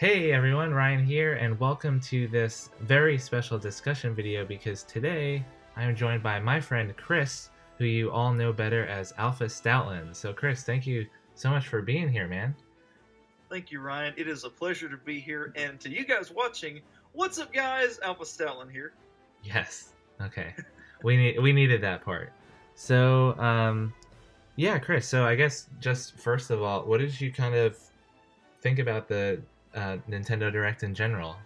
Hey everyone, Ryan here, and welcome to this very special discussion video because today I am joined by my friend Chris, who you all know better as Alpha Stoutland. So Chris, thank you so much for being here, man. Thank you, Ryan. It is a pleasure to be here. And to you guys watching, what's up, guys? Alpha Stoutland here. Yes. Okay. We needed that part. So, yeah, Chris. So I guess just first of all, what did you kind of think about the Nintendo Direct in general?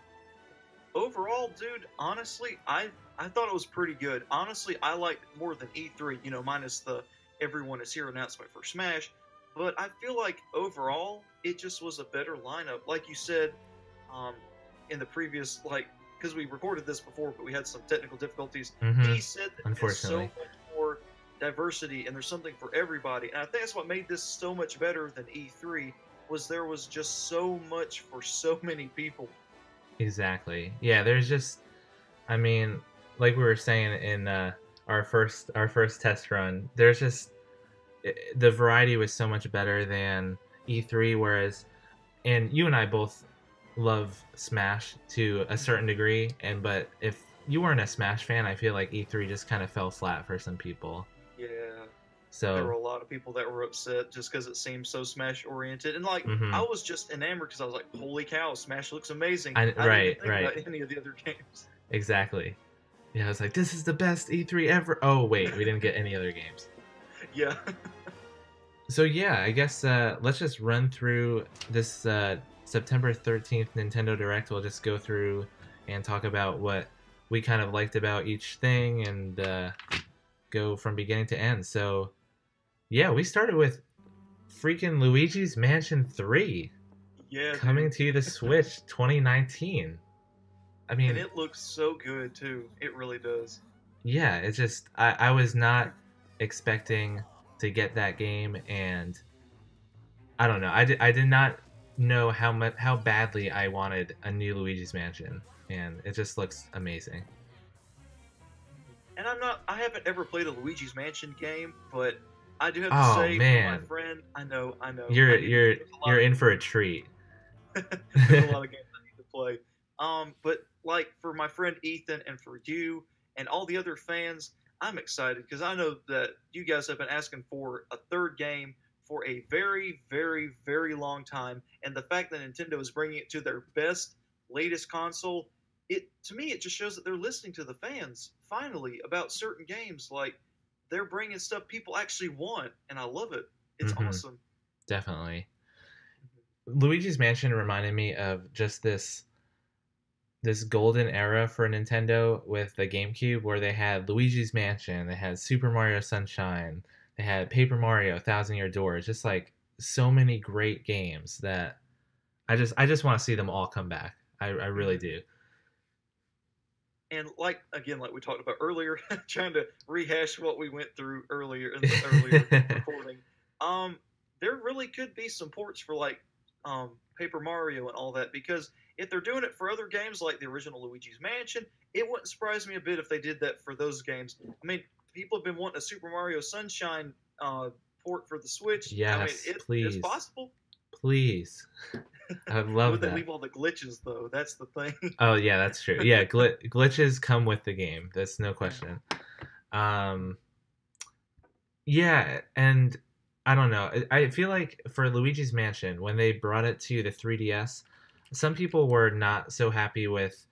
Overall, dude, honestly, I thought it was pretty good. Honestly, I liked it more than E3, minus the everyone is here announcement for Smash. But I feel like overall, it just was a better lineup. Like you said, um, in the previous, because we recorded this before, but we had some technical difficulties. Mm-hmm. He said that there's so Unfortunately. much more diversity and there's something for everybody. And I think that's what made this so much better than E3 was there was just so much for so many people. Exactly. Yeah, there's just I mean, like we were saying in our first test run, there's just the variety was so much better than E3. Whereas, and you and I both love Smash to a certain degree, and but if you weren't a Smash fan, I feel like E3 just kind of fell flat for some people. Yeah, there were So, a lot of people that were upset just because it seemed so Smash oriented. And I hmm was just enamored because I was like, holy cow, Smash looks amazing. I I didn't even right, think right, about any of the other games. exactly. Yeah, I was like, this is the best E3 ever. Oh wait, we didn't get any other games. Yeah. So yeah, I guess let's just run through this September 13th Nintendo Direct. We'll just go through and talk about what we kind of liked about each thing and go from beginning to end. So yeah, we started with freaking Luigi's Mansion 3 Yeah, coming dude. to the Switch 2019. I And mean, it looks so good too. It really does. yeah, it's just I was not expecting to get that game, and I don't know. I did not know how badly I wanted a new Luigi's Mansion, and it just looks amazing. And I haven't ever played a Luigi's Mansion game, but I do have to Oh say, for my man, friend, I know, you're I need to, you're there's a lot you're of in for games a treat. there's a lot of games I need to play. But like for my friend Ethan and for you and all the other fans, I'm excited because I know that you guys have been asking for a third game for a very, very, very long time, and the fact that Nintendo is bringing it to their best, latest console, it to me it just shows that they're listening to the fans finally about certain games. Like they're bringing stuff people actually want, and I love it. It's hmm awesome. Definitely. Luigi's Mansion reminded me of just this golden era for Nintendo with the GameCube, where they had Luigi's Mansion, they had Super Mario Sunshine, they had Paper Mario Thousand Year Door. Just like so many great games that I just want to see them all come back. I really Mhm. do. And like again, like we talked about earlier, trying to rehash what we went through earlier in the earlier recording. Um, there really could be some ports for like Paper Mario and all that because if they're doing it for other games like the original Luigi's Mansion, it wouldn't surprise me a bit if they did that for those games. I mean, people have been wanting a Super Mario Sunshine port for the Switch. I mean, Yes, it's please, possible. please. I would love Would they that. leave all the glitches though? That's the thing. Oh yeah, that's true. Yeah, glitches come with the game. That's no question. Um, yeah, and I don't know. I feel like for Luigi's Mansion, when they brought it to the 3DS, some people were not so happy with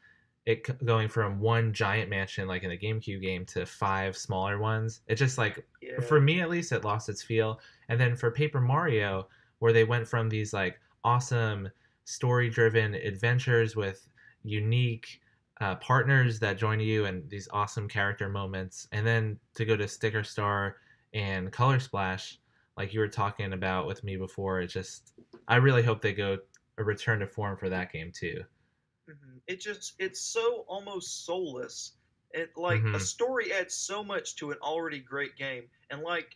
it going from one giant mansion like in the GameCube game to five smaller ones. It just like for Yeah. me at least, it lost its feel. And then for Paper Mario, where they went from these like awesome story-driven adventures with unique partners that join you and these awesome character moments, and then to go to Sticker Star and Color Splash, like you were talking about with me before, it just I really hope they go a return to form for that game too. It's so almost soulless. It like a hmm story adds so much to an already great game, and like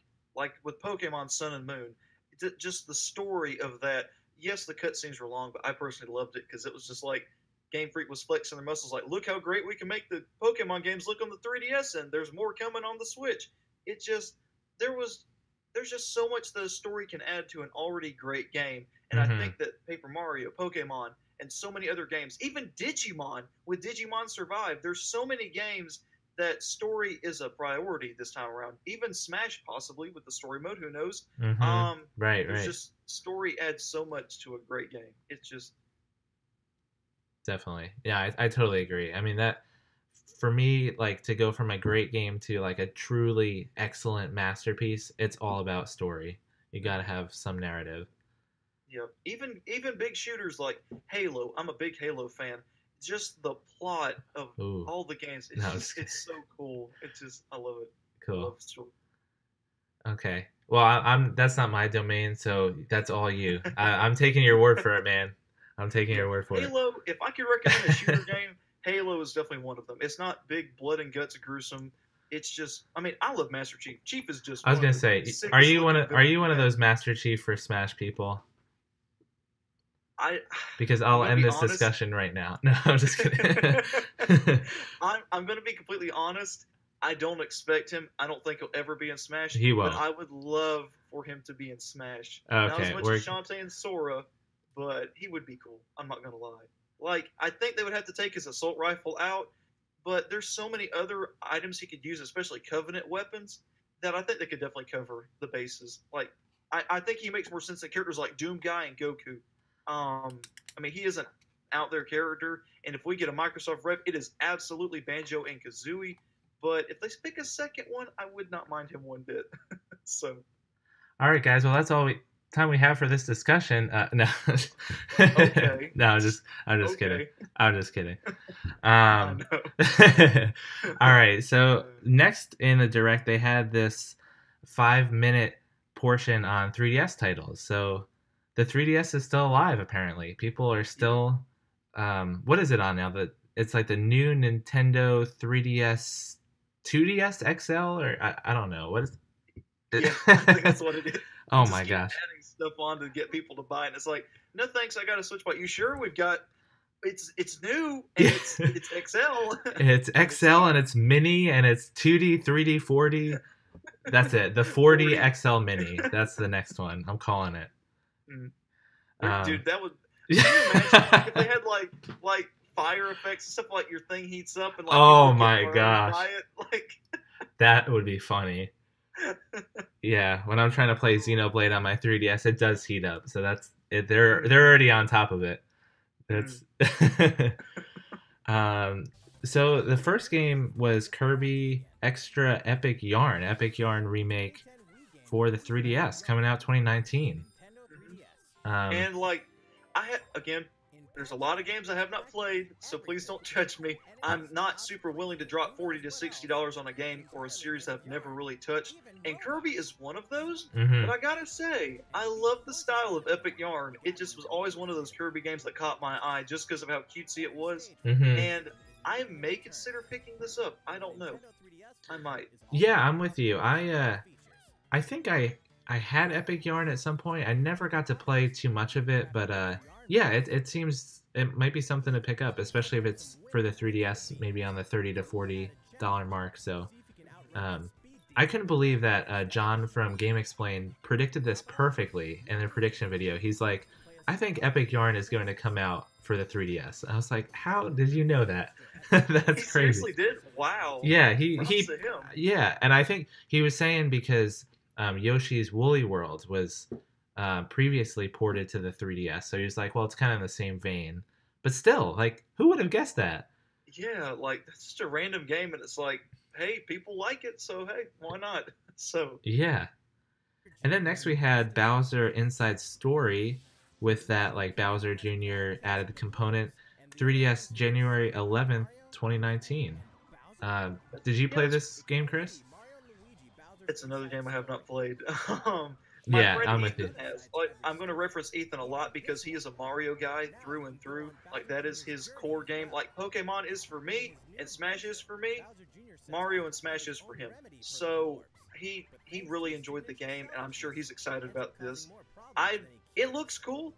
with Pokemon Sun and Moon, just the story of that. Yes, the cutscenes were long, but I personally loved it because it was just like Game Freak was flexing their muscles, like look how great we can make the Pokemon games look on the 3DS, and there's more coming on the Switch. It just there was there's just so much that a story can add to an already great game, and I hmm think that Paper Mario, Pokemon, and so many other games. Even Digimon, with Digimon Survive, there's so many games that story is a priority this time around. Even Smash, possibly, with the story mode, who knows? Right, There's right. just story adds so much to a great game. It's just Definitely. Yeah, I totally agree. I mean, that for me, like to go from a great game to like a truly excellent masterpiece, it's all about story. You got to have some narrative. yeah. Even big shooters like Halo. I'm a big Halo fan. Just the plot of Ooh, all the games, no, it's so cool. It's just I love it. I cool. love story. Okay. Well, I'm that's not my domain, so that's all you. I'm taking your word for it, man. I'm taking Yeah, your word for Halo. If I could recommend a shooter it. game, Halo is definitely one of them. It's not big blood and guts gruesome. It's just, I mean, I love Master Chief. Chief is just I was one of gonna the say, sickest looking are villains you one you of have. those Master Chief for Smash people? I, Because I'm I'll gonna end be this honest. discussion right now. No, I'm just kidding. I'm gonna be completely honest. I don't expect him. I don't think he'll ever be in Smash. He But won't. I would love for him to be in Smash. Not as Okay, much as we're Shantae and Sora, but he would be cool. I'm not gonna lie. Like I think they would have to take his assault rifle out, but there's so many other items he could use, especially Covenant weapons, that I think they could definitely cover the bases. Like I think he makes more sense than characters like Doom Guy and Goku. I mean, he is an out there character, and if we get a Microsoft rep, it is absolutely Banjo and Kazooie. But if they pick a second one, I would not mind him one bit. So all right, guys. Well, that's all we time we have for this discussion. No, okay, no, I'm just kidding. okay, I'm just kidding. I Um, know. all right. So next in the direct, they had this 5 minute portion on 3DS titles. So the 3DS is still alive. Apparently, people are Yeah, still. What is it on now? It's like the new Nintendo 3DS, 2DS XL, or I don't know what is. yeah, I think that's what it is. They Oh just my keep gosh. adding stuff on to get people to buy it. And it's like, no thanks, I got to switch. But you sure we've got? It's new and it's XL It's and it's XL cheap. and it's mini and it's 2D, 3D, 4D. That's it. The 4D 40. XL mini. That's the next one. I'm calling it. Mm. Um, Dude, that would. Can you imagine if they had like fire effects and stuff like your thing heats up and like people oh would get my burned gosh. by it? Like, That would be funny. Yeah, when I'm trying to play Xenoblade on my 3DS, it does heat up. So that's it. They're already on top of it. mm, That's um so the first game was Kirby Extra Epic Yarn remake for the 3DS coming out 2019. mhm. Um And like, again, there's a lot of games I have not played, so please don't judge me. I'm not super willing to drop $40 to $60 on a game or a series I've never really touched, and Kirby is one of those. But mhm I gotta say, I love the style of Epic Yarn. It just was always one of those Kirby games that caught my eye just because of how cutesy it was, mhm and I may consider picking this up. I don't know. I might. Yeah, I'm with you. I think I had Epic Yarn at some point. I never got to play too much of it, but yeah, it seems it might be something to pick up, especially if it's for the 3DS, maybe on the $30 to $40 mark. So, um, I couldn't believe that John from Game Explain predicted this perfectly in their prediction video. He's like, I think Epic Yarn is going to come out for the 3DS. I was like, how did you know that? He That's crazy. seriously did. Wow. Yeah, Props to him. yeah, and I think he was saying because Yoshi's Woolly World was previously ported to the 3DS, so he was like, well, it's kind of in the same vein, but still, like, who would have guessed that? Yeah, like that's just a random game, and it's like, hey, people like it, so hey, why not? So, Yeah, and then next we had Bowser Inside Story with that like Bowser Jr. added component, 3DS January 11th, 2019. Did you yeah, play this game, Chris? it's another game I have not played. My Yeah, friend I'm with you. Ethan has. Like, I'm going to reference Ethan a lot because he is a Mario guy through and through. Like, that is his core game. Like, Pokemon is for me, and Smash is for me. Mario and Smash is for him. So he really enjoyed the game, and I'm sure he's excited about this. I It looks cool.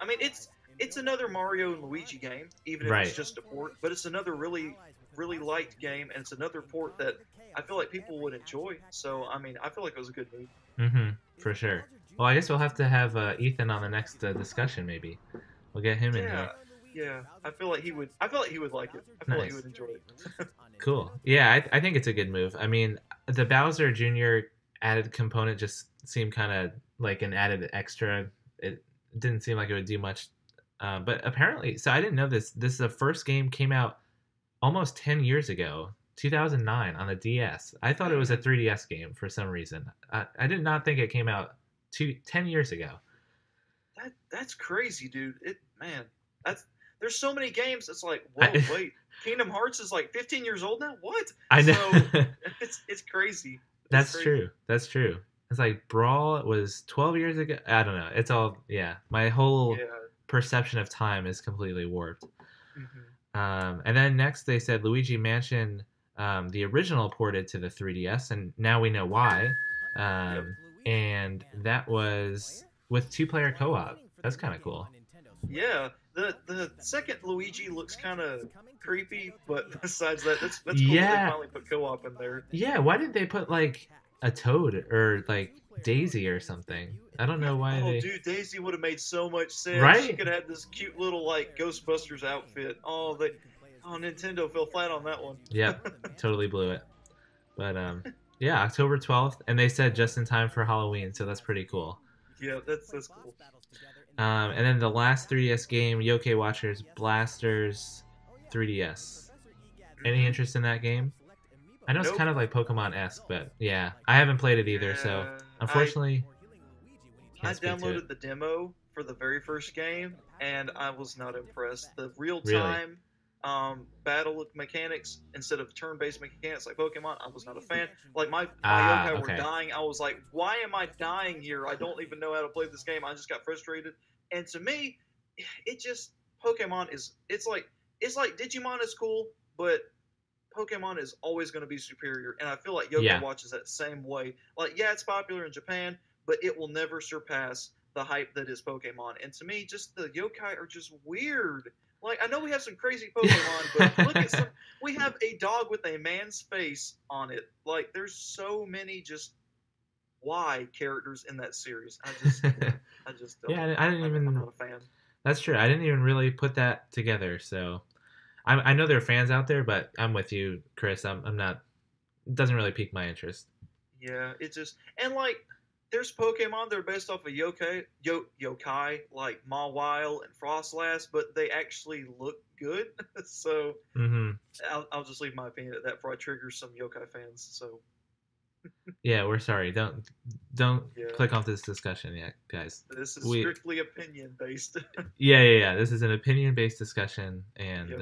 I mean it's another Mario and Luigi game, even if it's Right. just a port. But it's another really light game, and it's another port that I feel like people would enjoy. So I mean, I feel like it was a good move. For sure. Well, I guess we'll have to have Ethan on the next discussion, maybe. We'll get him in Yeah, here. yeah. I feel like he would. I feel like he would like it. I feel like he Nice. would enjoy it. Cool. Yeah, I think it's a good move. I mean, the Bowser Jr. added component just seemed kind of like an added extra. It didn't seem like it would do much. But apparently, so I didn't know this. This is the first game came out almost 10 years ago, 2009 on the DS. I thought it was a 3DS game for some reason. I did not think it came out 10 years ago. That's crazy, dude. Man, that's there's so many games. It's like, whoa, I, wait, Kingdom Hearts is like 15 years old now. What? I know. So it's crazy. That's true. That's true. It's like Brawl was 12 years ago. I don't know. It's all, yeah. My whole perception of time is completely warped. And then next they said Luigi Mansion, the original ported to the 3DS, and now we know why. And that was with 2-player co-op. That's kind of cool. Yeah, the second Luigi looks kind of creepy, but besides that, that's cool. Yeah. That they finally put co-op in there. Yeah, why did they put like a Toad or like Daisy or something? I don't know why. Oh, dude, Daisy would have made so much sense. Right? She could have had this cute little like Ghostbusters outfit. Oh, Nintendo fell flat on that one. Yep, totally blew it. But yeah, October 12th, and they said just in time for Halloween, so that's pretty cool. Yeah, that's cool. And then the last 3DS game, Yokai Watchers Blasters 3DS. Any interest in that game? I know it's kind of like Pokemon-esque, but yeah, I haven't played it either, so unfortunately, I downloaded the demo for the very first game, and I was not impressed. The real-time battle mechanics instead of turn-based mechanics like Pokemon, I was not a fan. Like my yokai were dying. I was like, why am I dying here? I don't even know how to play this game. I just got frustrated. And to me, it just Pokemon is it's like Digimon is cool, but Pokemon is always going to be superior. And I feel like Yokai Watch is that same way. Like, yeah, it's popular in Japan, but it will never surpass the hype that is Pokemon. And to me, just the yokai are just weird. Like, I know we have some crazy Pokemon, but look at we have a dog with a man's face on it. Like, there's so many just why characters in that series. I just don't. Yeah, I didn't even. I'm not a fan. That's true. I didn't even really put that together. So, I know there are fans out there, but I'm with you, Chris. I'm not. It doesn't really pique my interest. Yeah, it just and like. There's Pokemon that are based off of yokai like Mawile and Frostlass, but they actually look good. So I'll just leave my opinion at that before I trigger some yokai fans. So yeah, we're sorry. Don't click off this discussion yet, guys. This is strictly opinion based. Yeah. This is an opinion based discussion, and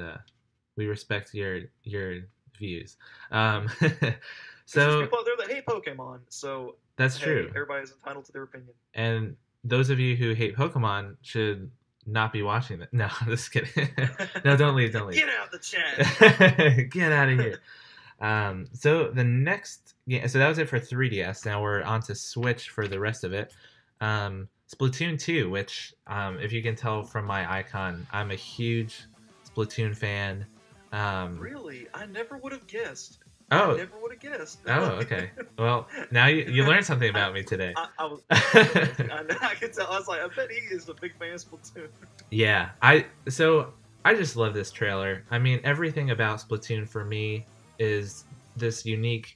we respect your views. So there's people out there that hate Pokemon, so that's true. Everybody's entitled to their opinion. And those of you who hate Pokemon should not be watching it. No, I'm just kidding. No, don't leave. Get out the chat. Get out of here. So the next, so that was it for 3DS. Now we're on to Switch for the rest of it. Splatoon 2, which, if you can tell from my icon, I'm a huge Splatoon fan. Really? I never would have guessed. Oh. I never would have guessed. Oh, okay. Well, now you learned something about me today. I could tell. I was like, I bet he is a big fan of Splatoon. Yeah. I just love this trailer. I mean, everything about Splatoon for me is this unique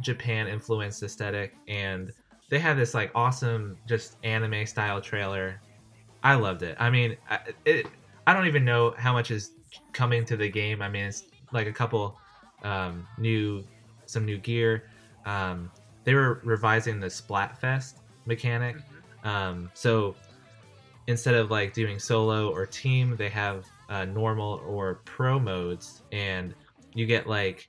Japan-influenced aesthetic, and they have this like awesome just anime-style trailer. I loved it. I mean, I don't even know how much is coming to the game. I mean, it's like a couple... some new gear. They were revising the Splatfest mechanic. So instead of like doing solo or team, they have normal or pro modes, and you get like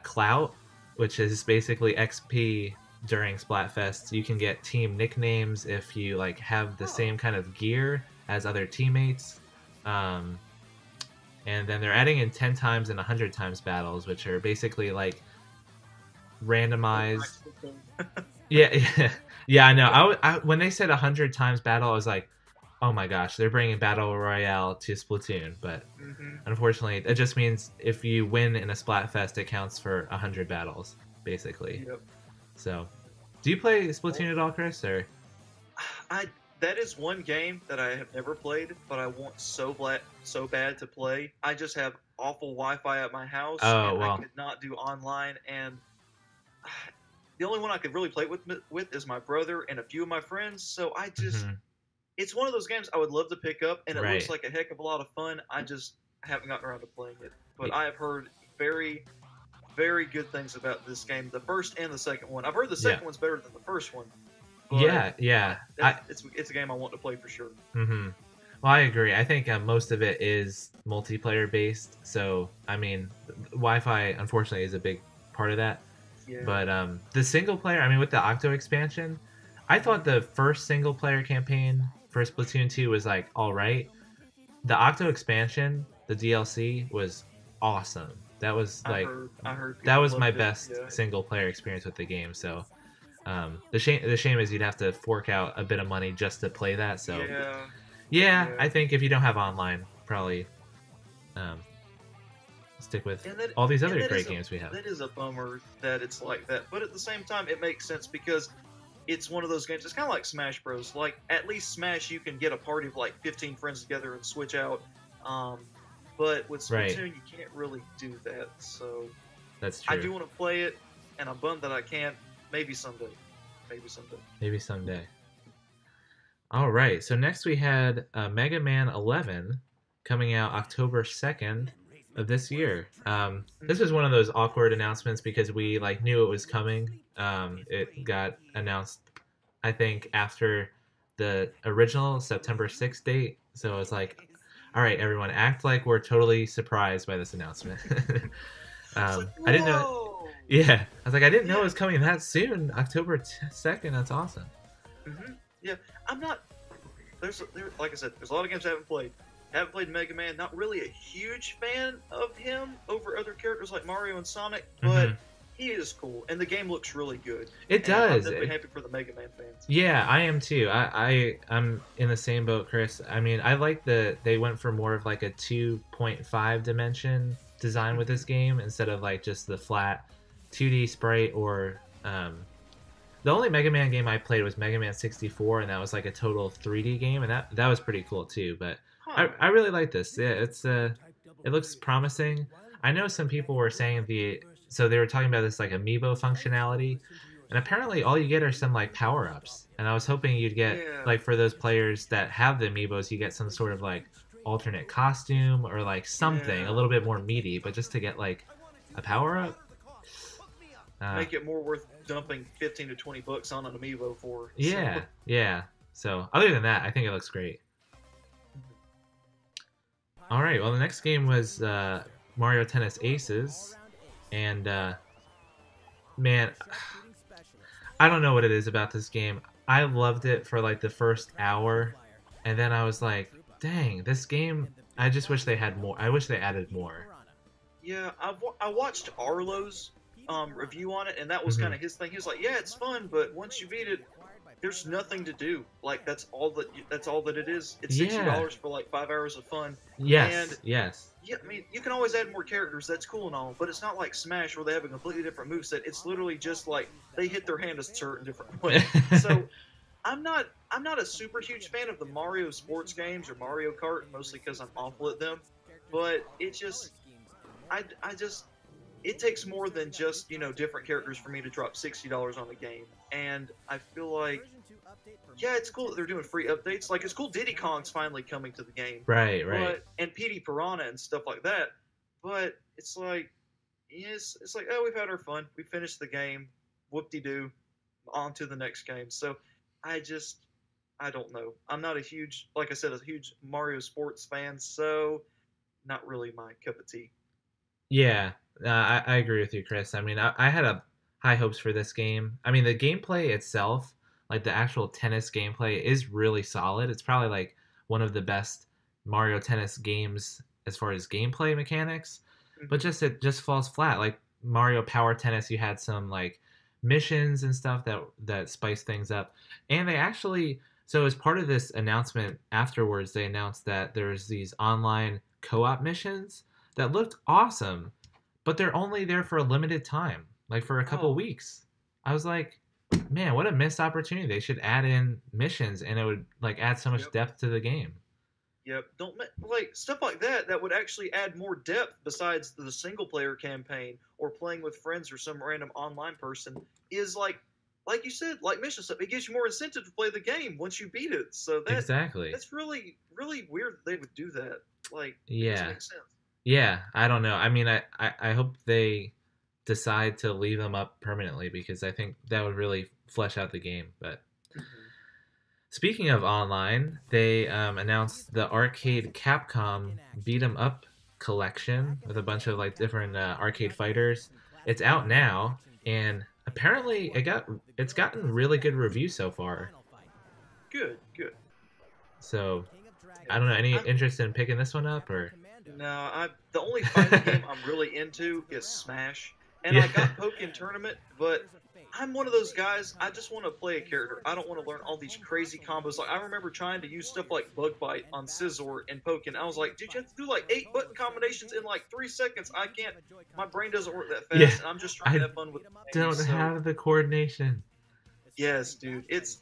clout, which is basically XP during Splatfest. You can get team nicknames if you like have the same kind of gear as other teammates. And then they're adding in 10 times and 100 times battles, which are basically like randomized. Yeah, I know. When they said 100 times battle, I was like, oh my gosh, they're bringing Battle Royale to Splatoon. But unfortunately, it just means if you win in a Splatfest, it counts for 100 battles, basically. Yep. So, do you play Splatoon at all, Chris? Or that is one game that I have never played, but I want so bad to play. I just have awful Wi-Fi at my house, Oh and I well. could not do online. And the only one I could really play with is my brother and a few of my friends. So I just, Hmm. it's one of those games I would love to pick up, and it looks Right. like a heck of a lot of fun. I just haven't gotten around to playing it, but Y- I have heard very, very good things about this game, the first and the second one. I've heard the Yeah. second one's better than the first one, but Yeah. Yeah. it's a game I want to play for sure. Hmm. Well, I agree. I think most of it is multiplayer based. So, I mean, Wi-Fi unfortunately is a big part of that. Yeah. But the single player, I mean, with the Octo expansion, I thought the first single player campaign for Splatoon 2 was like all right. The Octo expansion, the DLC, was awesome. That was like I heard that people was my loved it. best Yeah. single player experience with the game. So the shame is you'd have to fork out a bit of money just to play that. So Yeah. yeah, Yeah. I think if you don't have online, probably um, stick with And that all these and other great games we have. that is a bummer that it's like that. But at the same time, it makes sense because it's one of those games. It's kind of like Smash Bros. Like at least Smash, you can get a party of like 15 friends together and switch out. Um, but with Right. Splatoon, you can't really do that. So That's I true. do want to play it, and I'm bummed that I can't. Maybe someday. Maybe someday. Maybe someday. All right. So next we had Mega Man 11 coming out October 2nd of this year. This was one of those awkward announcements because we like knew it was coming. It got announced, I think, after the original September 6th date. So it's like, all right, everyone, act like we're totally surprised by this announcement. It's like, I didn't know. whoa. Yeah, I was like, I didn't know it Yeah. was coming that soon, October 2nd. That's awesome. Yeah. I'm not. Like I said, there's a lot of games I haven't played. Haven't played Mega Man. Not really a huge fan of him over other characters like Mario and Sonic, but Mhm. he is cool, and the game looks really good. It And I'm does. definitely happy for the Mega Man fans. Yeah, I am too. I'm in the same boat, Chris. I mean, I like they went for more of like a 2.5 dimension design with this game instead of like just the flat 2D sprite or the only Mega Man game I played was Mega Man 64, and that was like a total 3D game, and that was pretty cool too. But Huh. I really like this. Yeah, it looks promising. I know some people were saying so they were talking about this like amiibo functionality, and apparently all you get are some like power ups. And I was hoping you'd get Yeah. like for those players that have the amiibos, you get some sort of like alternate costume or like something Yeah. a little bit more meaty, but just to get like a power up. Make it more worth dumping 15 to 20 bucks on an amiibo for. Yeah, So, yeah. So other than that, I think it looks great. All right. Well, the next game was Mario Tennis Aces, and man, I don't know what it is about this game. I loved it for like the first hour, and then I was like, "Dang, this game! I just wish they had more. I wish they added more." yeah, I watched Arlo's review on it, and that was Mhm. kind of his thing. He was like, "Yeah, it's fun, but once you beat it, there's nothing to do. Like that's all that it is. It's $60 for like 5 hours of fun. Yes. And Yes. yeah, I mean, you can always add more characters. That's cool and all, but it's not like Smash where they have a completely different moveset. It's literally just like they hit their hand a certain different way. So I'm not a super huge fan of the Mario sports games or Mario Kart, mostly because I'm awful at them. But it just I just it takes more than just different characters for me to drop $60 on a game, and I feel like yeah, it's cool that they're doing free updates. Like it's cool Diddy Kong's finally coming to the game, Right. Right. but and PD Piranha and stuff like that. But it's like yes, it's like oh we've had our fun, we finished the game, whoop de doo, on to the next game. So I don't know. I'm not a huge like I said a huge Mario sports fan, so not really my cup of tea. Yeah, I agree with you, Chris. I mean, I had high hopes for this game. I mean, the gameplay itself, like the actual tennis gameplay, is really solid. It's probably like one of the best Mario Tennis games as far as gameplay mechanics. But Mhm. it just falls flat. Like Mario Power Tennis, you had some like missions and stuff that spice things up, and they actually. So as part of this announcement afterwards, they announced that there's these online co-op missions that looked awesome, but they're only there for a limited time, like for a couple Oh, weeks. I was like, man, what a missed opportunity. They should add in missions, and it would like add so much Yep. depth to the game. Yep. Don't like stuff like that. That would actually add more depth besides the single player campaign or playing with friends or some random online person. Is like you said, like mission stuff. It gives you more incentive to play the game once you beat it. So Exactly. that's really really weird that they would do that. Like, it doesn't Yeah. make sense. Yeah, I don't know. I mean, I hope they decide to leave them up permanently because I think that would really flesh out the game. But Mhm. speaking of online, they announced the arcade Capcom beat 'em up collection with a bunch of like different arcade fighters. It's out now, and apparently it's gotten really good reviews so far. Good, good. So Yeah. I don't know. Any I'm interest in picking this one up or? No, the only fighting game I'm really into is Smash, and I Yeah. got Pokken Tournament, but I'm one of those guys. I just want to play a character. I don't want to learn all these crazy combos. Like I remember trying to use stuff like Bug Bite on Scizor and Pokken. I was like, dude, you have to do like 8 button combinations in like 3 seconds. I can't. My brain doesn't work that fast, Yeah. and I'm just trying I to have fun with the game. don't So have the coordination. yes, dude, it's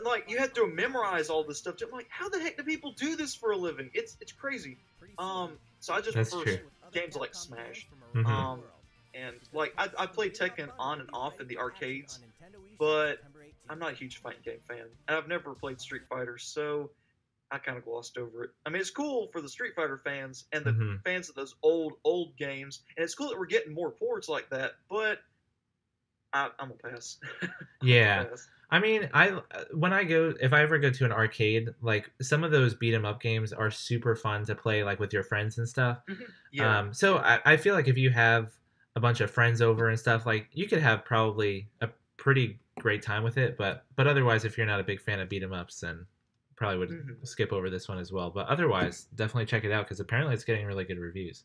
like you have to memorize all this stuff. I'm like, how the heck do people do this for a living? It's crazy. So I just That's prefer true. games like Smash. Mhm. And like I play Tekken on and off in the arcades, but I'm not a huge fighting game fan, and I've never played Street Fighter, so I kind of glossed over it. I mean, it's cool for the Street Fighter fans and the Mhm. fans of those old games, and it's cool that we're getting more ports like that. But I'm gonna pass. I'm gonna Yeah. pass. I mean, if I ever go to an arcade, like some of those beat 'em up games are super fun to play, like with your friends and stuff. Yeah. So I feel like if you have a bunch of friends over and stuff, like you could have probably a pretty great time with it. But otherwise, if you're not a big fan of beat 'em ups, then probably would Mhm. skip over this one as well. But otherwise, definitely check it out because apparently it's getting really good reviews.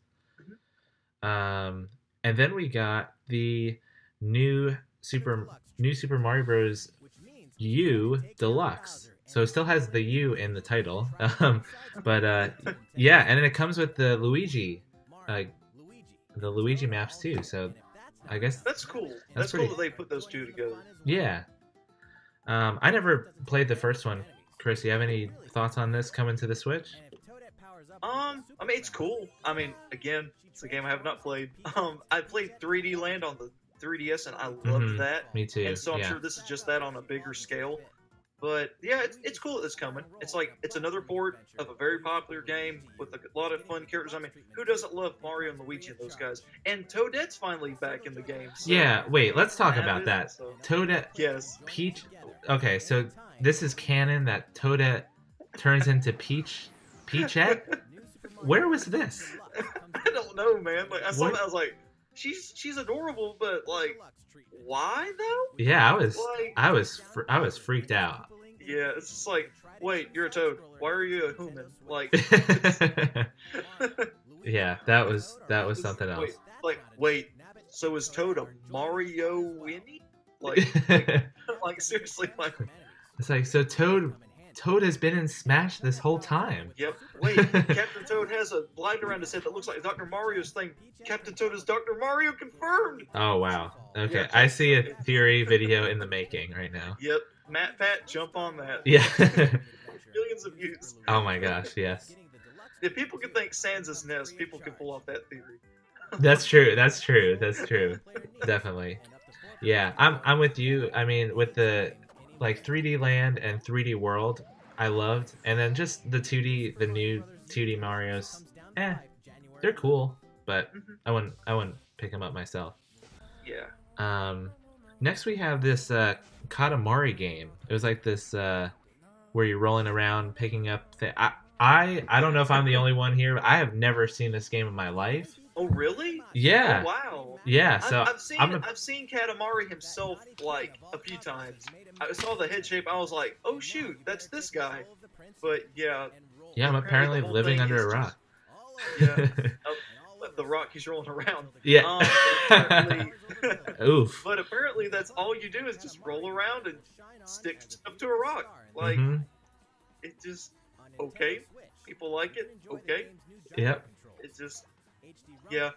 And then we got the new Super Mario Bros. U Deluxe. So it still has the U in the title. But yeah, and then it comes with uh, the Luigi maps too. So I guess That's cool. that's That's cool pretty. that they put those two together. Yeah. I never played the first one. Chris, you have any thoughts on this coming to the Switch? I mean, it's cool. I mean, again, it's a game I have not played. I played 3D Land on the 3DS, and I loved Mhm. that. Me too. And so I'm Yeah. sure this is just that on a bigger scale. But yeah, it's cool that it's coming. It's like it's another port of a very popular game with a lot of fun characters. I mean, who doesn't love Mario and Luigi and those guys? And Toadette's finally back in the game. So Yeah. Wait. Let's talk that about is- that. so- Toadette, Yes. Peach. Okay, so this is canon that Toadette turns into Peachette. Where was this? I don't know, man. Like I saw What? that, I was like, she's adorable, but like, why though? Yeah, Like, I was freaked out. yeah, it's just like, wait, you're a toad. Why are you a human? Like, Yeah, that was something else. wait. So is Toad a Mario Winnie? Like, like seriously, like, It's like so Toad has been in Smash this whole time. yep. Wait, Captain Toad has a blind around his head that looks like Dr. Mario's thing. Captain Toad is Dr. Mario confirmed. Oh wow. Okay, Yeah. I see a theory video in the making right now. Yep, Matt Pat, jump on that. Yeah. Millions of views. Oh my gosh, yes. If people can think Sans' Nest, people can pull off that theory. That's true. That's true. That's true. Definitely. Yeah, I'm with you. I mean, with the like 3D Land and 3D World, I loved, and then just the new 2D Mario's. They're cool, but Mhm. I wouldn't pick them up myself. Yeah. Next we have this Katamari game. It was like this where you're rolling around picking up. I don't know if I'm the only one here, but I have never seen this game in my life. Oh, really? Yeah. Oh, wow. Yeah. So I've seen Katamari himself like a few times. I saw the head shape. I was like, oh shoot, that's this guy. But yeah. I'm apparently the whole living thing under is a rock. Yeah. The rock he's rolling around. Yeah. Apparently, Oof. but apparently that's all you do is just roll around and stick stuff to a rock. Like Mhm. it just okay. People like it. Okay. Yep. It just yeah.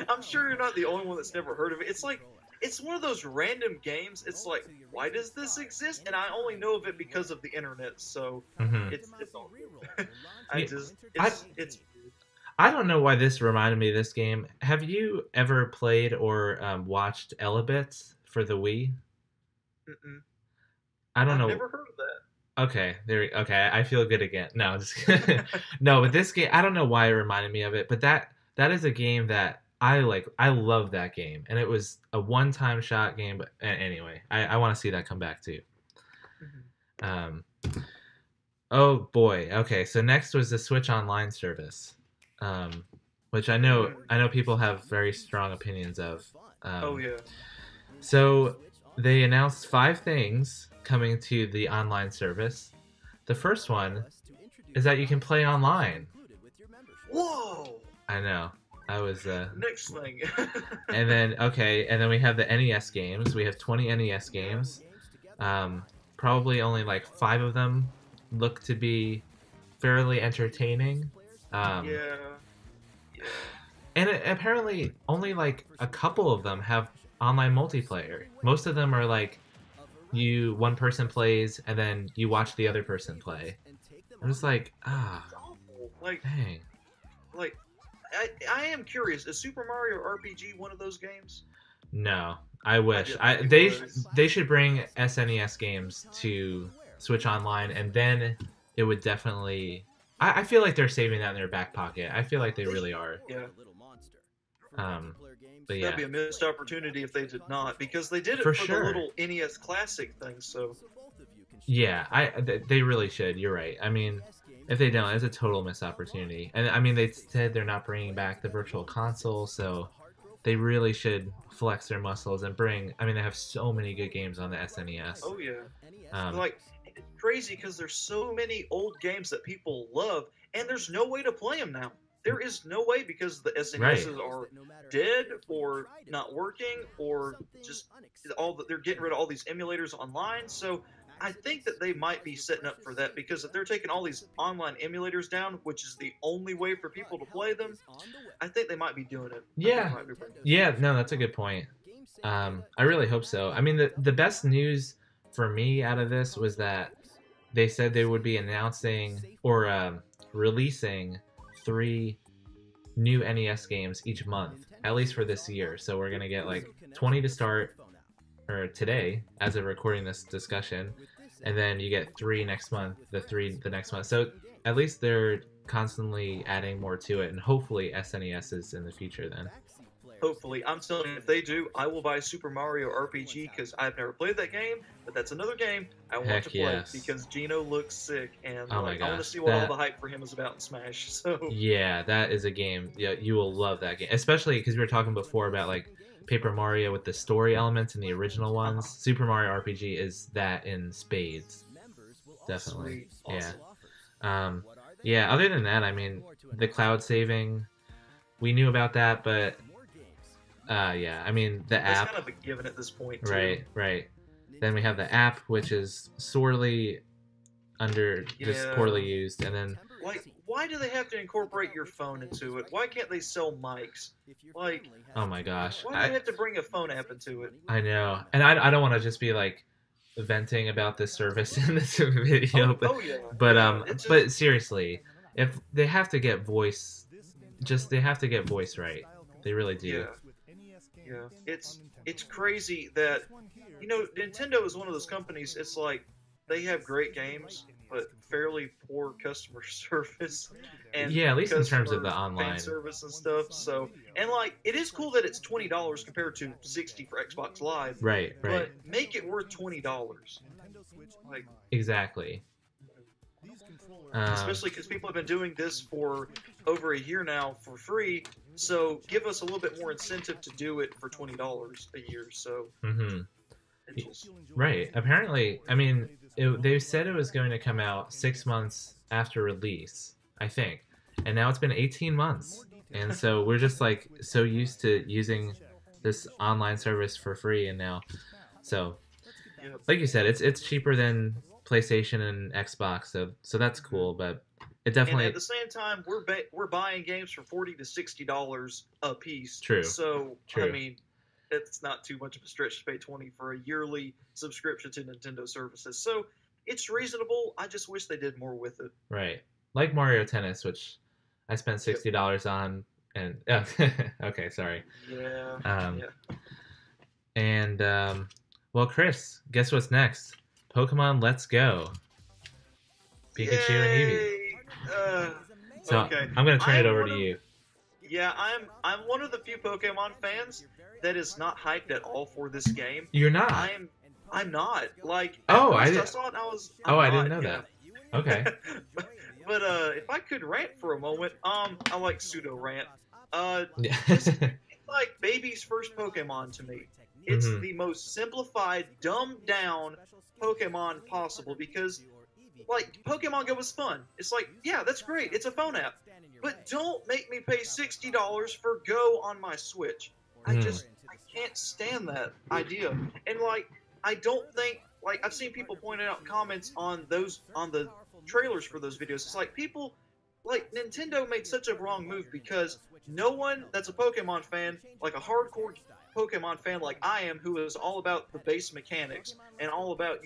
I'm sure you're not the only one that's never heard of it. It's like it's one of those random games. It's like, why does this exist? And I only know of it because of the internet. So Hmm. it's all good. I Yeah, just I it's I don't know why this reminded me of this game. Have you ever played or watched Elebits for the Wii? mm-mm. I don't I've know. never heard of Okay, okay, I feel good again. No, just that. no, but this game, I don't know why it reminded me of it, but that is a game that I like. I love that game, and it was a one-time shot game. But anyway, I want to see that come back too. Mhm. Um, oh boy. Okay, so next was the Switch Online service, um, which I know people have very strong opinions of. Oh Um, yeah. so they announced 5 things coming to the online service. The first one is that you can play online. Whoa. I know. I was Next thing. and then okay, and then we have the NES games. We have 20 NES games. Um, Probably only like 5 of them look to be fairly entertaining. Um, Yeah. Yeah. and apparently only like a couple of them have online multiplayer. Most of them are like one person plays and then you watch the other person play. I'm just like, It's awful. dang. Like I am curious. Is Super Mario RPG one of those games? No, I I wish. didn't think it They was. they should bring SNES games to Switch Online, and then it would definitely. I feel like they're saving that in their back pocket. I feel like they really are. Yeah. Um, but That'd yeah, be a missed opportunity if they did not, because they did for it for the sure. little NES Classic thing. So Yeah, they really should. You're right. I mean, if they don't, it's a total missed opportunity. And I mean, they said they're not bringing back the Virtual Console, so they really should flex their muscles and bring. I mean, they have so many good games on the SNES. oh yeah, Um, like it's crazy because there's so many old games that people love, and there's no way to play them now. There is no way because the right. SNESs are dead or not working or just all that they're getting rid of all these emulators online. So I think that they might be setting up for that because if they're taking all these online emulators down, which is the only way for people to play them, I think they might be doing it. I think Yeah, they might be bringing it. yeah. No, that's a good point. I really hope so. I mean, the best news for me out of this was that they said they would be announcing or releasing 3 new NES games each month, at least for this year. So we're gonna get like 20 to start, or today, as of recording this discussion, and then you get 3 next month. The next month. So at least they're constantly adding more to it, and hopefully SNES is in the future then. Hopefully, I'm telling you, if they do, I will buy Super Mario RPG because I've never played that game, but that's another game I want to Heck play yes. because Gino looks sick, and Oh my like I want to gosh, see what all that the hype for him is about in Smash. So yeah, that is a game. Yeah, you will love that game, especially because we were talking before about like Paper Mario with the story elements in the original ones. uh-huh. Super Mario RPG is that in spades, definitely. Sweet, Yeah. awesome. Yeah. Other than that, I mean, the cloud saving, we knew about that, but yeah. I mean, the That's app, kind of a given at this point too. right, right. Then we have the app, which is sorely just Yeah, poorly used, and then like why do they have to incorporate your phone into it? Why can't they sell mics? Like oh my gosh, why do they have to bring a phone app into it? I know, and I don't want to just be like venting about this service in this video, Oh yeah, but yeah. It's just but seriously, if they have to get voice, just they have to get voice right. They really do. yeah. Yeah, it's crazy that Nintendo is one of those companies. It's like they have great games, but fairly poor customer service and Yeah, at least in terms of customer the fan online. service and stuff. So, and like it is cool that it's $20 compared to 60 for Xbox Live, Right, right. but make it worth $20. Like, Exactly. Um, especially because people have been doing this for over a year now for free. So give us a little bit more incentive to do it for $20 a year. So mhm. it's just Right. Apparently, I mean, they said it was going to come out 6 months after release, I think, and now it's been 18 months, and so we're just like so used to using this online service for free, and now, so yeah. like you said, it's cheaper than PlayStation and Xbox, so that's cool, but it And at definitely the same time, we're buying games for $40 to $60 a piece. true, So I true. mean, it's not too much of a stretch to pay 20 for a yearly subscription to Nintendo services. So it's reasonable. I just wish they did more with it. Right. Like Mario Tennis, which I spent Yep. $60 on, and okay, sorry. Yeah. Um, Yeah. And well, Chris, guess what's next? Pokemon Let's Go. Pikachu and Eevee. So Okay. I'm gonna turn it over one to of- you. Yeah, I'm one of the few Pokemon fans that is not hyped at all for this game. You're not. I'm not. Like, Oh, at I first did- I saw it and I was. I didn't know yeah. that. Okay. But if I could rant for a moment, I like pseudo rant. Yeah. It's like baby's first Pokemon to me. It's Mhm. the most simplified, dumbed down Pokemon possible because, like, Pokemon Go was fun. It's like, yeah, that's great. It's a phone app. But don't make me pay $60 for Go on my Switch. I can't stand that idea. And, like, I don't think, like, I've seen people point out comments on the trailers for those videos. It's like, people, like, Nintendo made such a wrong move because no one that's a Pokemon fan, like a hardcore Pokemon fan like I am, who is all about the base mechanics and all about,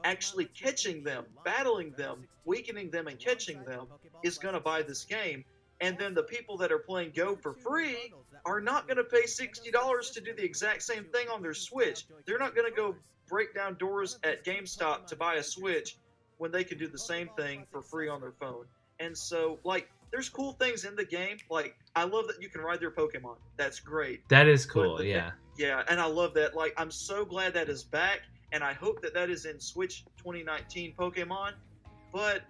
actually catching them, battling them, weakening them, and catching them, is going to buy this game. And then the people that are playing Go for free are not going to pay $60 to do the exact same thing on their Switch. They're not going to go break down doors at GameStop to buy a Switch when they can do the same thing for free on their phone. And so, like, there's cool things in the game. Like, I love that you can ride their Pokemon. That's great. That is cool. Yeah. Yeah, and I love that. Like, I'm so glad that is back, and I hope that that is in Switch 2019 Pokemon. But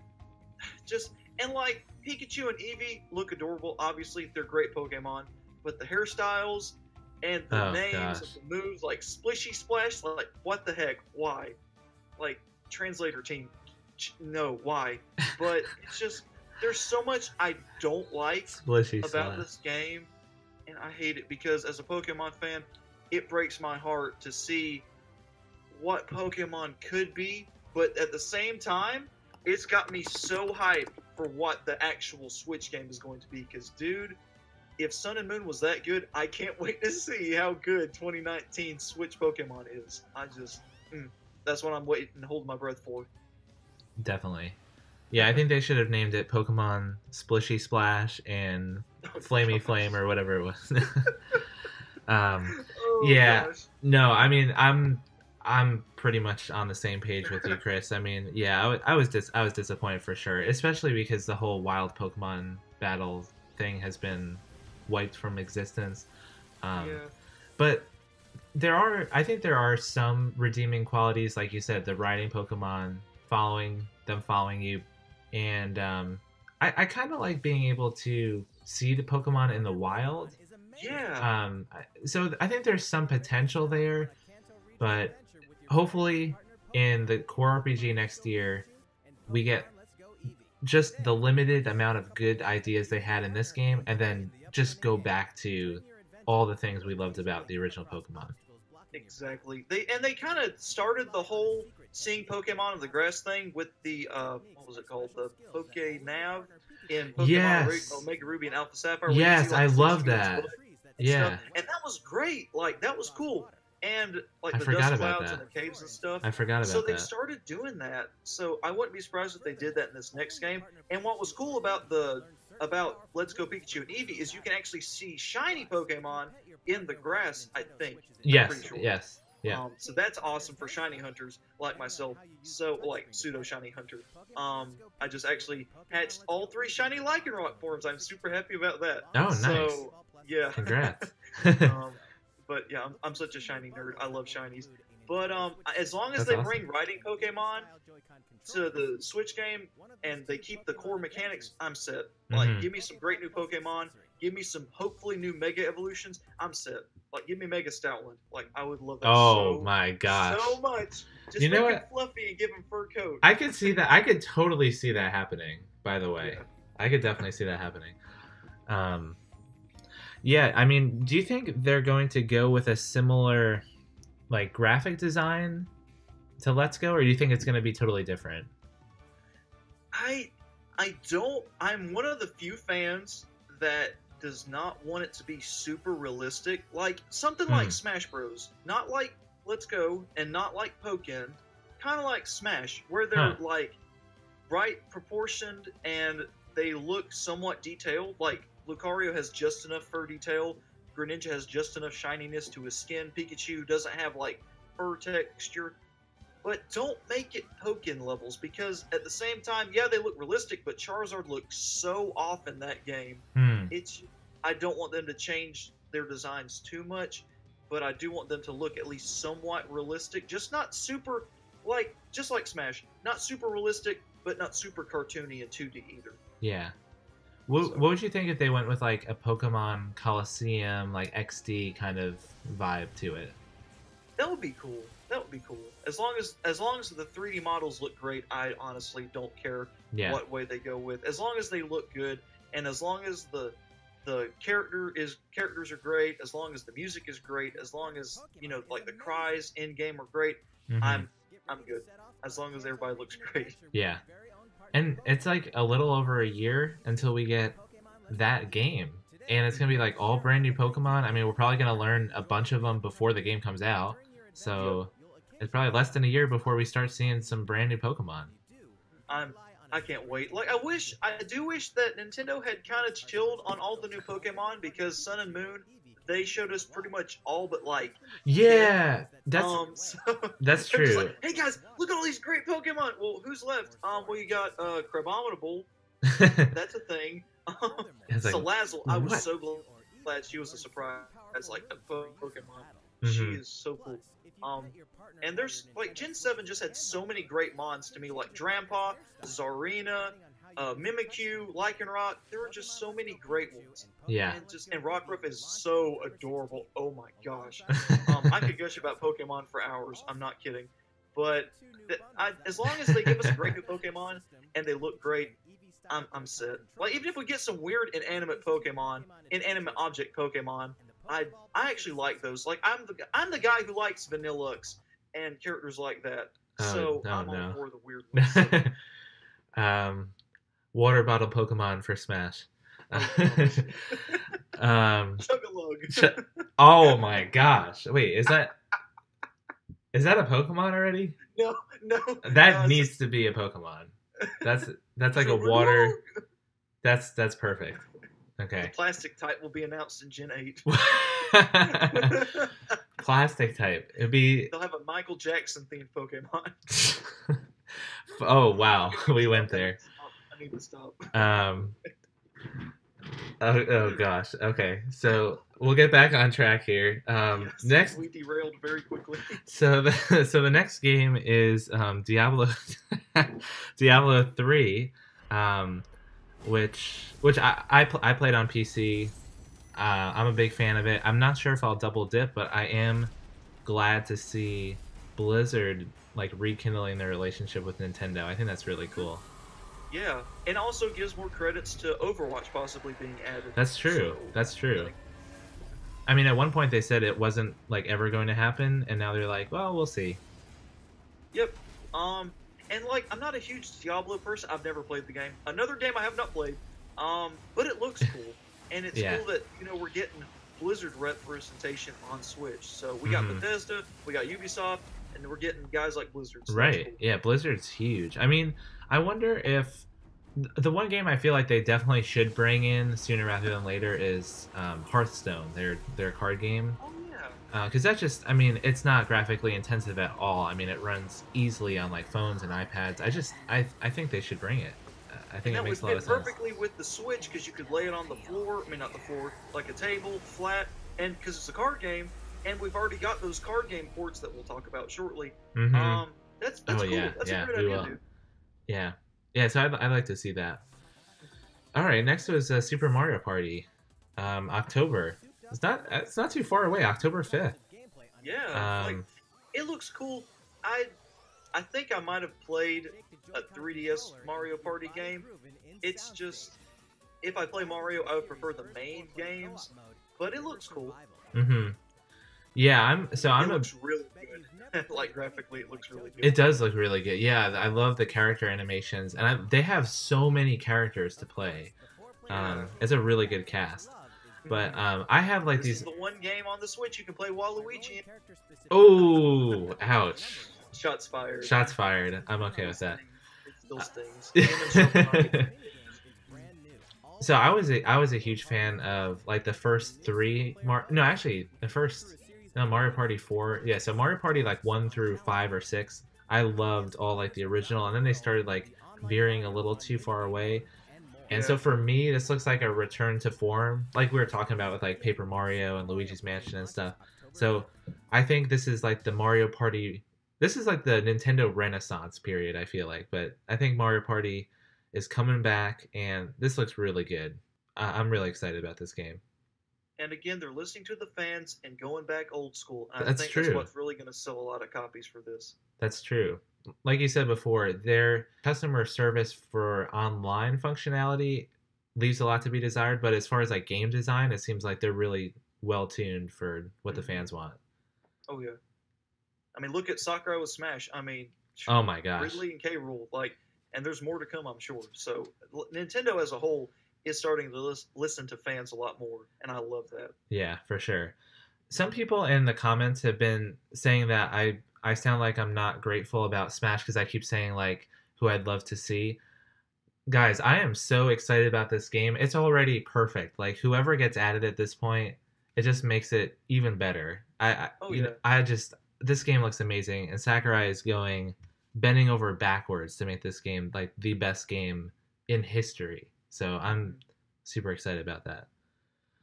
like, Pikachu and Eevee look adorable. Obviously, they're great Pokemon. But the hairstyles and the names of the moves, like Splishy Splash, like, what the heck? Why? Like, translator team, no, why? But it's just, there's so much I don't like about this game, and I hate it because as a Pokemon fan, it breaks my heart to see what Pokemon could be, but at the same time, it's got me so hyped for what the actual Switch game is going to be. Because, dude, if Sun and Moon was that good, I can't wait to see how good 2019 Switch Pokemon is. That's what I'm waiting and holding my breath for. Definitely. Yeah, I think they should have named it Pokemon Splishy Splash and Flamey Flame or whatever it was. Yeah. Gosh. No, I mean, I'm pretty much on the same page with you, Chris. I mean, yeah, I was disappointed for sure, especially because the whole wild Pokemon battle thing has been wiped from existence. Yeah. But I think there are some redeeming qualities, like you said, the riding Pokemon, following you, and I kind of like being able to see the Pokemon in the wild. Yeah. So I think there's some potential there, but hopefully in the core RPG next year, we get just the limited amount of good ideas they had in this game, and then just go back to all the things we loved about the original Pokemon. Exactly. They kind of started the whole seeing Pokemon in the grass thing with the what was it called? The Poke Nav in Pokemon Omega Ruby and Alpha Sapphire. Yes, I love that. Yeah. Stuff. And that was great. Like, that was cool. And like I the forgot dust about clouds that. and the caves and stuff. I forgot about So that. they've started doing that. So I wouldn't be surprised if they did that in this next game. And what was cool about Let's Go Pikachu and Eevee is you can actually see shiny Pokemon in the grass, I think. Yes, I'm pretty sure. yes. Yeah. So that's awesome for shiny hunters like myself. So, like, pseudo shiny hunter. I just actually hatched all 3 shiny Lycanroc forms. I'm super happy about that. Oh, nice. So, yeah. Congrats. But yeah, I'm such a shiny nerd. I love shinies. But as long as That's they awesome. bring riding Pokemon to the Switch game and they keep the core mechanics, I'm set. Like, give me some great new Pokemon. Give me some hopefully new Mega Evolutions. I'm set. Like, give me Mega Stoutland. Like, I would love that my gosh. so much. Just You know make what? him fluffy and give him fur coat. I could see that. I could totally see that happening, by the way. Yeah. I could definitely see that happening. Yeah, I mean, do you think they're going to go with a similar, like, graphic design to Let's Go, or do you think it's going to be totally different? I don't. I'm one of the few fans that does not want it to be super realistic, like something Hmm. like Smash Bros. Not like Let's Go and not like Pokken, kind of like Smash, where they're Huh. like right proportioned and they look somewhat detailed. Like Lucario has just enough fur detail, Greninja has just enough shininess to his skin, Pikachu doesn't have like fur texture. But don't make it Pokken levels, because at the same time, yeah, they look realistic, but Charizard looks so off in that game. Hmm. I don't want them to change their designs too much, but I do want them to look at least somewhat realistic. Just not super, just like Smash, not super realistic, but not super cartoony and 2D either. Yeah. What would you think if they went with like a Pokemon Coliseum, like XD kind of vibe to it? That would be cool. That would be cool. As long as the 3D models look great, I honestly don't care what way they go with. As long as they look good, and as long as the characters are great, as long as the music is great, as long as like the cries in game are great, Mm-hmm. I'm good. As long as everybody looks great. Yeah. And it's like a little over a year until we get that game. And it's going to be like all brand new Pokemon. I mean, we're probably going to learn a bunch of them before the game comes out. So it's probably less than a year before we start seeing some brand new Pokemon. I can't wait. Like I do wish that Nintendo had kind of chilled on all the new Pokemon, because Sun and Moon, they showed us pretty much all but like that's true. Just like, hey guys, look at all these great Pokemon. Well, who's left? We got Crabominable. That's a thing. Salazzle. I was so glad she was a surprise. Like a Pokemon. Mm-hmm. She is so cool. And there's like Gen 7 just had so many great mons to me, like Drampa, Zarina, Mimikyu, Lycanroc. There were just so many great ones. Yeah. And Rockruff is so adorable. Oh my gosh. I could gush about Pokemon for hours. I'm not kidding. But as long as they give us a great new Pokemon and they look great, I'm set. Like, even if we get some weird inanimate object Pokemon, I actually like those. Like, I'm the guy who likes Vanillux and characters like that. So I'm all for the weird ones. Water bottle Pokemon for Smash. Chug-a-lug. Oh my gosh! Wait, is that a Pokemon already? No. That needs to be a Pokemon. That's like a water. That's perfect. Okay. The plastic type will be announced in Gen 8. Plastic type. They'll have a Michael Jackson themed Pokemon. Oh wow, we went there. I need to stop. Oh gosh. Okay, so we'll get back on track here. Next, we derailed very quickly. So the next game is Diablo 3, which I played on PC. I'm a big fan of it. I'm not sure if I'll double dip, but I am glad to see Blizzard like rekindling their relationship with Nintendo. I think that's really cool. Yeah, and also gives more credits to Overwatch possibly being added. That's true. That's true. I mean, at one point they said it wasn't like ever going to happen, and now they're like, well, we'll see. Yep. And like, I'm not a huge Diablo person. I've never played the game. Another game I have not played. But it looks cool, and it's cool that we're getting Blizzard representation on Switch. So we got Bethesda, we got Ubisoft, and we're getting guys like Blizzard. So right. Cool. Yeah, Blizzard's huge. I mean, I wonder if the one game I feel like they definitely should bring in sooner rather than later is Hearthstone, their card game. Oh yeah. Because that's just, I mean, it's not graphically intensive at all. I mean, it runs easily on like phones and iPads. I think they should bring it. I think it makes a lot of sense. That would fit perfectly with the Switch, because you could lay it on the floor. I mean, not the floor, like a table, flat, and because it's a card game, and we've already got those card game ports that we'll talk about shortly. Mm-hmm. That's cool. Yeah, that's a great idea, dude. Yeah. So I'd like to see that. All right, next was Super Mario Party, October. It's not too far away. October 5th. Yeah, it looks cool. I think I might have played a 3DS Mario Party game. It's just, if I play Mario, I would prefer the main games, but it looks cool. Mm-hmm. Yeah, it looks really good. Like, graphically, it looks really good. It does look really good. Yeah, I love the character animations, and they have so many characters to play. It's a really good cast. But I have like This is these. the one game on the Switch you can play Waluigi in. Oh, ouch! Shots fired. Shots fired. I'm okay Still with that. stings. It still stings. Him and Shovel Knight. So I was a huge fan of like the first three no, actually the first no, Mario Party 4. Yeah, so Mario Party like 1 through 5 or 6. I loved all like the original, and then they started like veering a little too far away. And Yeah. so for me, this looks like a return to form, like we were talking about with like Paper Mario and Luigi's Mansion and stuff. So I think this is like the Mario Party. This is like the Nintendo Renaissance period, I feel like. But I think Mario Party is coming back, and this looks really good. I'm really excited about this game. And again, they're listening to the fans and going back old school. And I That's think true. that's what's really going to sell a lot of copies for this. That's true. Like you said before, their customer service for online functionality leaves a lot to be desired, but as far as like game design, it seems like they're really well tuned for what the fans want. Oh yeah. I mean, look at Sakurai with Smash. I mean, Oh my gosh. Ridley and K. Rool, like, and there's more to come, I'm sure. So Nintendo as a whole is starting to listen to fans a lot more, and I love that. Yeah, for sure. Some people in the comments have been saying that I sound like I'm not grateful about Smash because I keep saying like who I'd love to see. Guys, I am so excited about this game. It's already perfect. Like whoever gets added at this point, it just makes it even better. I just this game looks amazing, and Sakurai is bending over backwards to make this game like the best game in history. So I'm super excited about that.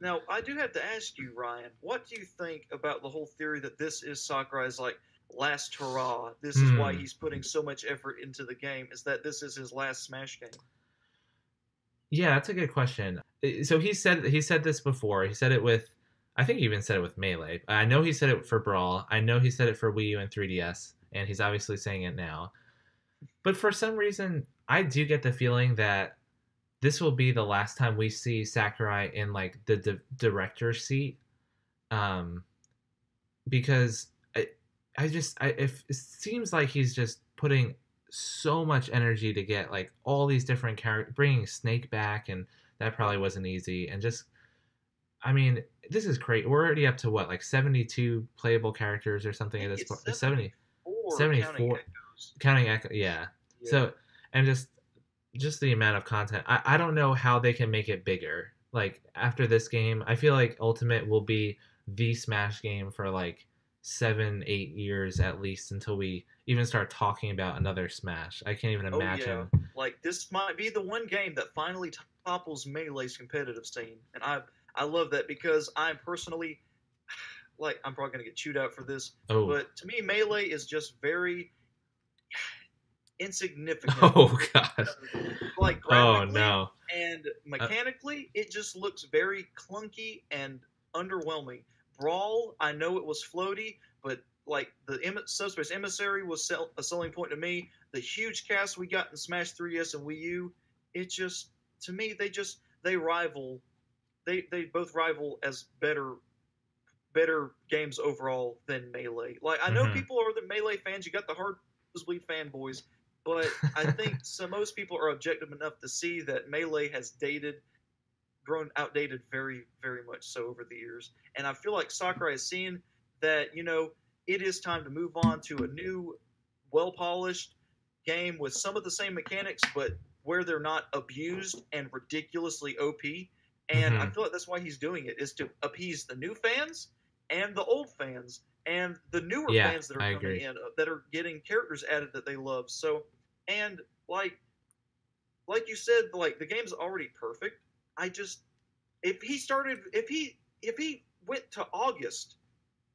Now, I do have to ask you, Ryan, what do you think about the whole theory that this is Sakurai's like last hurrah? This is why he's putting so much effort into the game. Is that this is his last Smash game? Yeah, that's a good question. So he said this before. He said it with, I think he even said it with Melee. I know he said it for Brawl. I know he said it for Wii U and 3DS, and he's obviously saying it now. But for some reason, I do get the feeling that this will be the last time we see Sakurai in like the director's seat, because it seems like he's just putting so much energy to get like all these different characters, bringing Snake back, and that probably wasn't easy. And just, I mean, this is great. We're already up to what, like 72 playable characters or something at this point. 74 counting Echo. Yeah. So, and just the amount of content. I don't know how they can make it bigger. Like after this game, I feel like Ultimate will be the Smash game for like 7-8 years at least until we even start talking about another Smash. I can't even imagine. Yeah. Like this might be the one game that finally topples Melee's competitive scene, and I love that because I'm personally like I'm probably gonna get chewed out for this, but to me Melee is just very insignificant. Oh gosh. Like graphically no. And mechanically, it just looks very clunky and underwhelming. Brawl, I know it was floaty, but like the Subspace Emissary was a selling point to me. The huge cast we got in Smash 3DS and Wii U, it just to me they rival. They both rival as better games overall than Melee. Like I know people are the Melee fans. You got the hard nosebleed fanboys. But I think most people are objective enough to see that Melee has grown outdated very, very much so over the years. And I feel like Sakurai is seeing that, it is time to move on to a new, well-polished game with some of the same mechanics, but where they're not abused and ridiculously OP. And I feel like that's why he's doing it, is to appease the new fans and the old fans and the newer fans that are coming in that are getting characters added that they love. So, and like you said, like the game's already perfect. If he went to August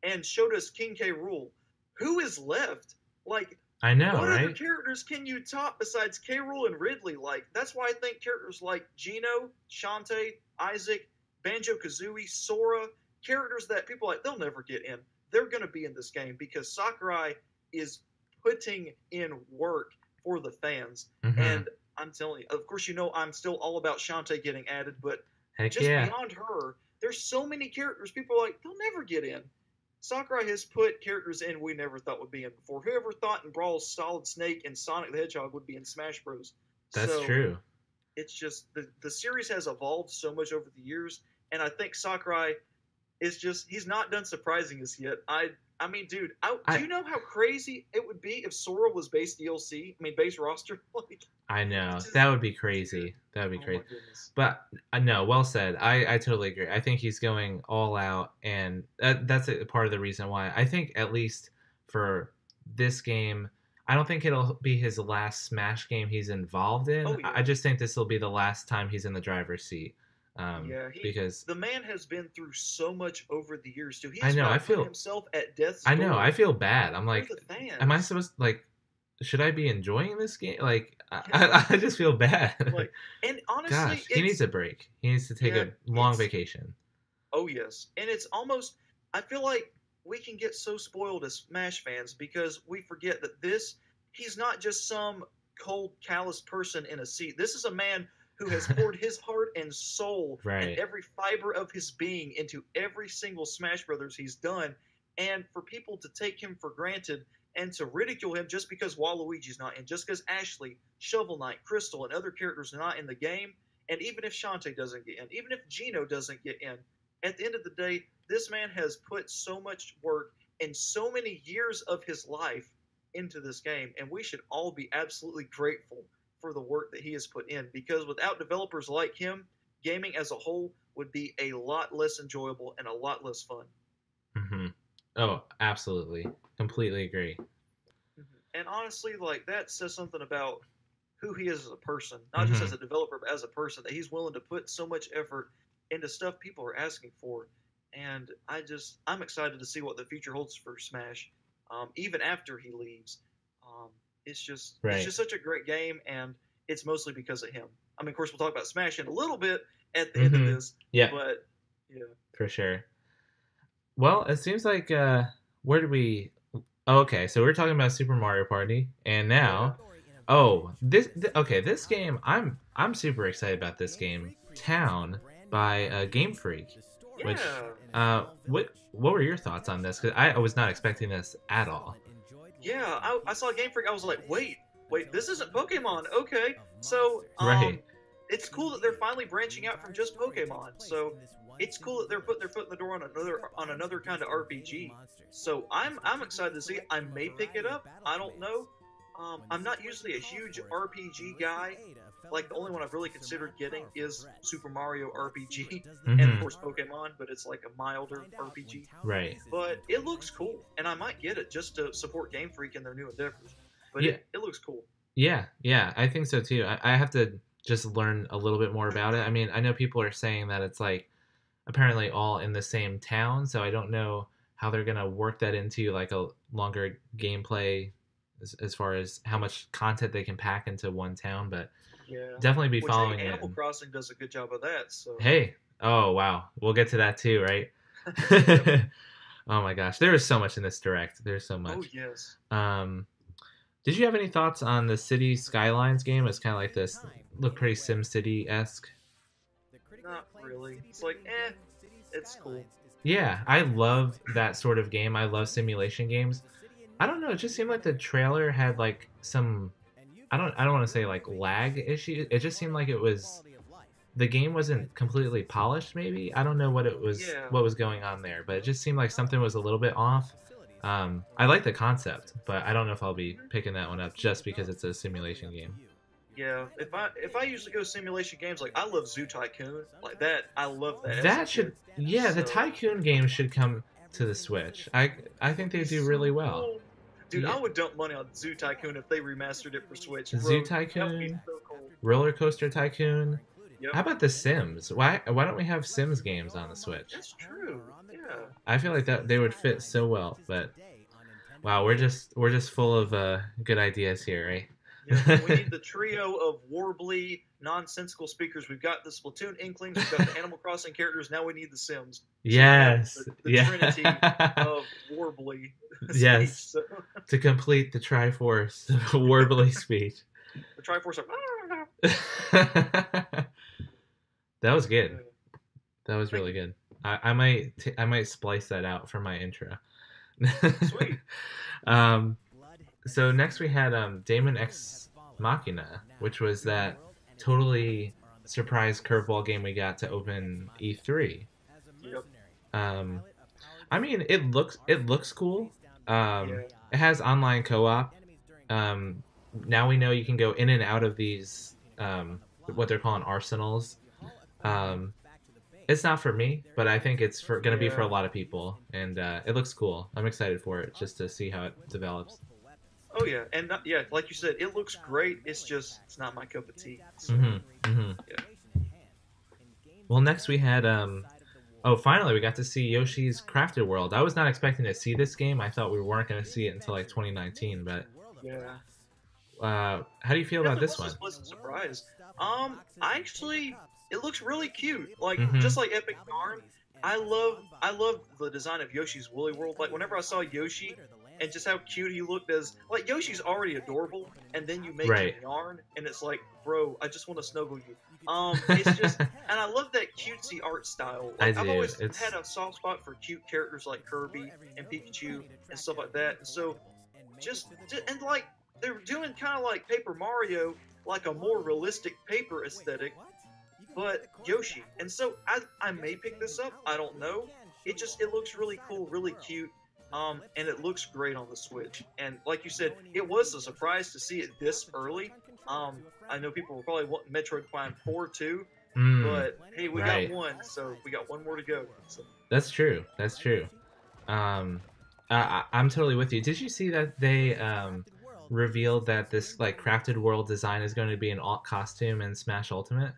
and showed us King K. Rool, who is left? Like, I know, what right? other characters can you top besides K. Rool and Ridley? Like, that's why I think characters like Gino, Shantae, Isaac, Banjo-Kazooie, Sora, characters that people like, they'll never get in. They're going to be in this game because Sakurai is putting in work for the fans. And I'm telling you, of course, I'm still all about Shantae getting added, but beyond her, there's so many characters people are like, they'll never get in. Sakurai has put characters in we never thought would be in before. Whoever thought in Brawl Solid Snake and Sonic the Hedgehog would be in Smash Bros. That's true. It's just the series has evolved so much over the years, and I think Sakurai is just—he's not done surprising us yet. I mean, dude, do you know how crazy it would be if Sora was base DLC? I mean, base roster. Like, I know just, that would be crazy. That would be oh crazy. my goodness. But no, well said. I totally agree. I think he's going all out, and that's a part of the reason why. I think at least for this game, I don't think it'll be his last Smash game he's involved in. Oh I yeah. just think this will be the last time he's in the driver's seat. Yeah, Because the man has been through so much over the years too. He I has know I about put feel himself at death's I know I door feel bad. I'm for like, the am I fans. supposed like should I be enjoying this game? Like Yeah, I just feel bad. like, and honestly, Gosh, he needs a break. He needs to take yeah, a long it's vacation. oh yes, and it's almost. I feel like we can get so spoiled as Smash fans because we forget that he's not just some cold, callous person in a seat. This is a man who has poured his heart and soul and Right. every fiber of his being into every single Smash Brothers he's done. And for people to take him for granted and to ridicule him just because Waluigi's not in, just because Ashley, Shovel Knight, Crystal, and other characters are not in the game, and even if Shantae doesn't get in, even if Gino doesn't get in, at the end of the day, this man has put so much work and so many years of his life into this game, and we should all be absolutely grateful for the work that he has put in because without developers like him, gaming as a whole would be a lot less enjoyable and a lot less fun. Hmm. Oh, absolutely. Completely agree. And honestly, like that says something about who he is as a person, not just as Hmm. a developer, but as a person, that he's willing to put so much effort into stuff people are asking for. And I'm excited to see what the future holds for Smash, even after he leaves. Um, it's Right. just such a great game, and it's mostly because of him. I mean, of course, we'll talk about Smash in a little bit at the end of Hmm. this, Yeah, but yeah, for sure. Well, it seems like where did we? Oh, okay, so we're talking about Super Mario Party, and yeah, now, okay, this game, I'm super excited about this game, Town by Game Freak, which yeah. what were your thoughts on this? Because I was not expecting this at all. Yeah, I saw Game Freak. I was like, wait, this isn't Pokemon. Okay, so Right. it's cool that they're finally branching out from just Pokemon. So it's cool that they're putting their foot in the door on another kind of RPG. So I'm excited to see. I may pick it up. I don't know. I'm not usually a huge RPG guy. Like the only one I've really considered getting is Super Mario RPG, and of Hmm. course Pokemon, but it's like a milder RPG. Right. But it looks cool, and I might get it just to support Game Freak in their new endeavors. But Yeah. it looks cool. Yeah, I think so too. I have to just learn a little bit more about it. I mean, I know people are saying that it's like apparently all in the same town, so I don't know how they're gonna work that into like a longer gameplay as far as how much content they can pack into one town, but Yeah. definitely be Which following hey, it. Animal Crossing does a good job of that. So Hey, oh wow, we'll get to that too, right? yep. Oh my gosh, there is so much in this direct. There's so Oh much. yes. Um, did you have any thoughts on the City Skylines game? It's kind of like this, look pretty Sim City esque. Not really. It's like it's cool. Yeah, I love that sort of game. I love simulation games. I don't know. It just seemed like the trailer had like some. I don't want to say like lag issue. It just seemed like it was the game wasn't completely polished. Maybe I don't know Yeah. what was going on there, but it just seemed like something was a little bit off. I like the concept, but I don't know if I'll be picking that one up just because it's a simulation game. Yeah. If I usually go simulation games, like I love Zoo Tycoon, like that. I love that. As a That should, kid. yeah, the So Tycoon games should come to the Switch. I think they it's do so really well. cool. Dude, Yeah, I would dump money on Zoo Tycoon if they remastered it for Switch, Zoo bro. That would be Tycoon, so cool. Roller Coaster Tycoon. Yep. How about the Sims? Why don't we have Sims games on the Switch? That's true. Yeah. I feel like that they would fit so well. But wow, we're just full of good ideas here, right? Yeah, we need the trio of warbly, nonsensical speakers. We've got the Splatoon Inklings, we've got the Animal Crossing characters. Now we need the Sims. So we have Yes, the yeah, trinity of warbly speech. yes. So, To complete the Triforce warbly speech. the Triforce of That was good. That was Thank really you. good. I might splice that out for my intro. Sweet. um, so next we had Daemon Ex Machina, which was that totally surprise curveball game we got to open E3. Yep. Um, I mean, it looks cool. Yeah. It has online co-op. Now we know you can go in and out of these what they're calling arsenals. Um, it's not for me, but I think it's for gonna be for a Yeah. lot of people, and it looks cool. I'm excited for it just to see how it develops. Oh yeah, and yeah, like you said, it looks great. It's not my cup of tea. So Mm-hmm. yeah. Well, next we had oh, finally we got to see Yoshi's Crafted World. I was not expecting to see this game. I thought we weren't going to see it until like 2019. But Yeah. how do you feel about Definitely this was one? a pleasant surprise. I actually, it looks really cute. Like Mm-hmm. just like Epic Yarn, I love the design of Yoshi's Woolly World. Like whenever I saw Yoshi and just how cute he looked as like Yoshi's already adorable, and then you make Right. him yarn, and it's like, bro, I just want to snuggle you. It's just, and I love that cutesy art style. I Like I've do. always It's had a soft spot for cute characters like Kirby and Pikachu and stuff like that. And so and like they're doing kind of like Paper Mario, like a more realistic paper aesthetic, but Yoshi. And so I may pick this up. I don't know. It looks really cool, really cute. And it looks great on the Switch. And like you said, it was a surprise to see it this early. I know people were probably wanting Metroid Prime 4 too, but hey, we right. got one, so we got one more to go. So. That's true. That's true. Um, I'm totally with you. Did you see that they revealed that this like Crafted World design is going to be an alt costume in Smash Ultimate?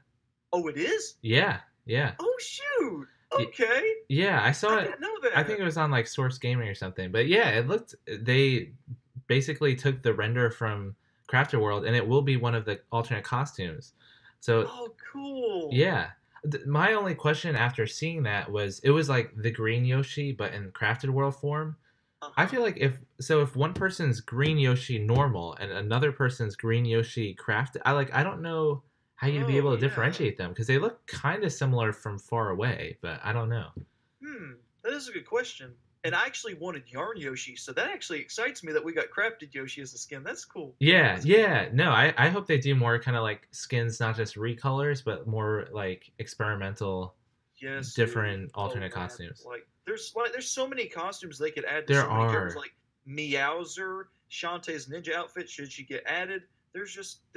Oh, it is? Yeah. Yeah. Oh shoot! Okay. Yeah, I saw I it. didn't know that. I think it was on like Source Gaming or something. But yeah, it looked. They basically took the render from Crafter World, and it will be one of the alternate costumes. So Oh, cool. yeah, my only question after seeing that was it was like the green Yoshi, but in Crafted World form. I Uh-huh. feel like if one person's green Yoshi normal and another person's green Yoshi crafted, I don't know how you'd be able Oh, to yeah. differentiate them because they look kind of similar from far away, but I don't know. That is a good question. And I actually wanted Yarn Yoshi, so that actually excites me that we got Crafted Yoshi as a skin. That's cool. Yeah, That's cool. yeah. No, I hope they do more kind of like skins, not just recolors, but more like experimental, Yes, dude. different Oh alternate man, costumes. there's so many costumes they could add to There so many characters, are. like Meowser, Shantae's ninja outfit. Should she get added? There's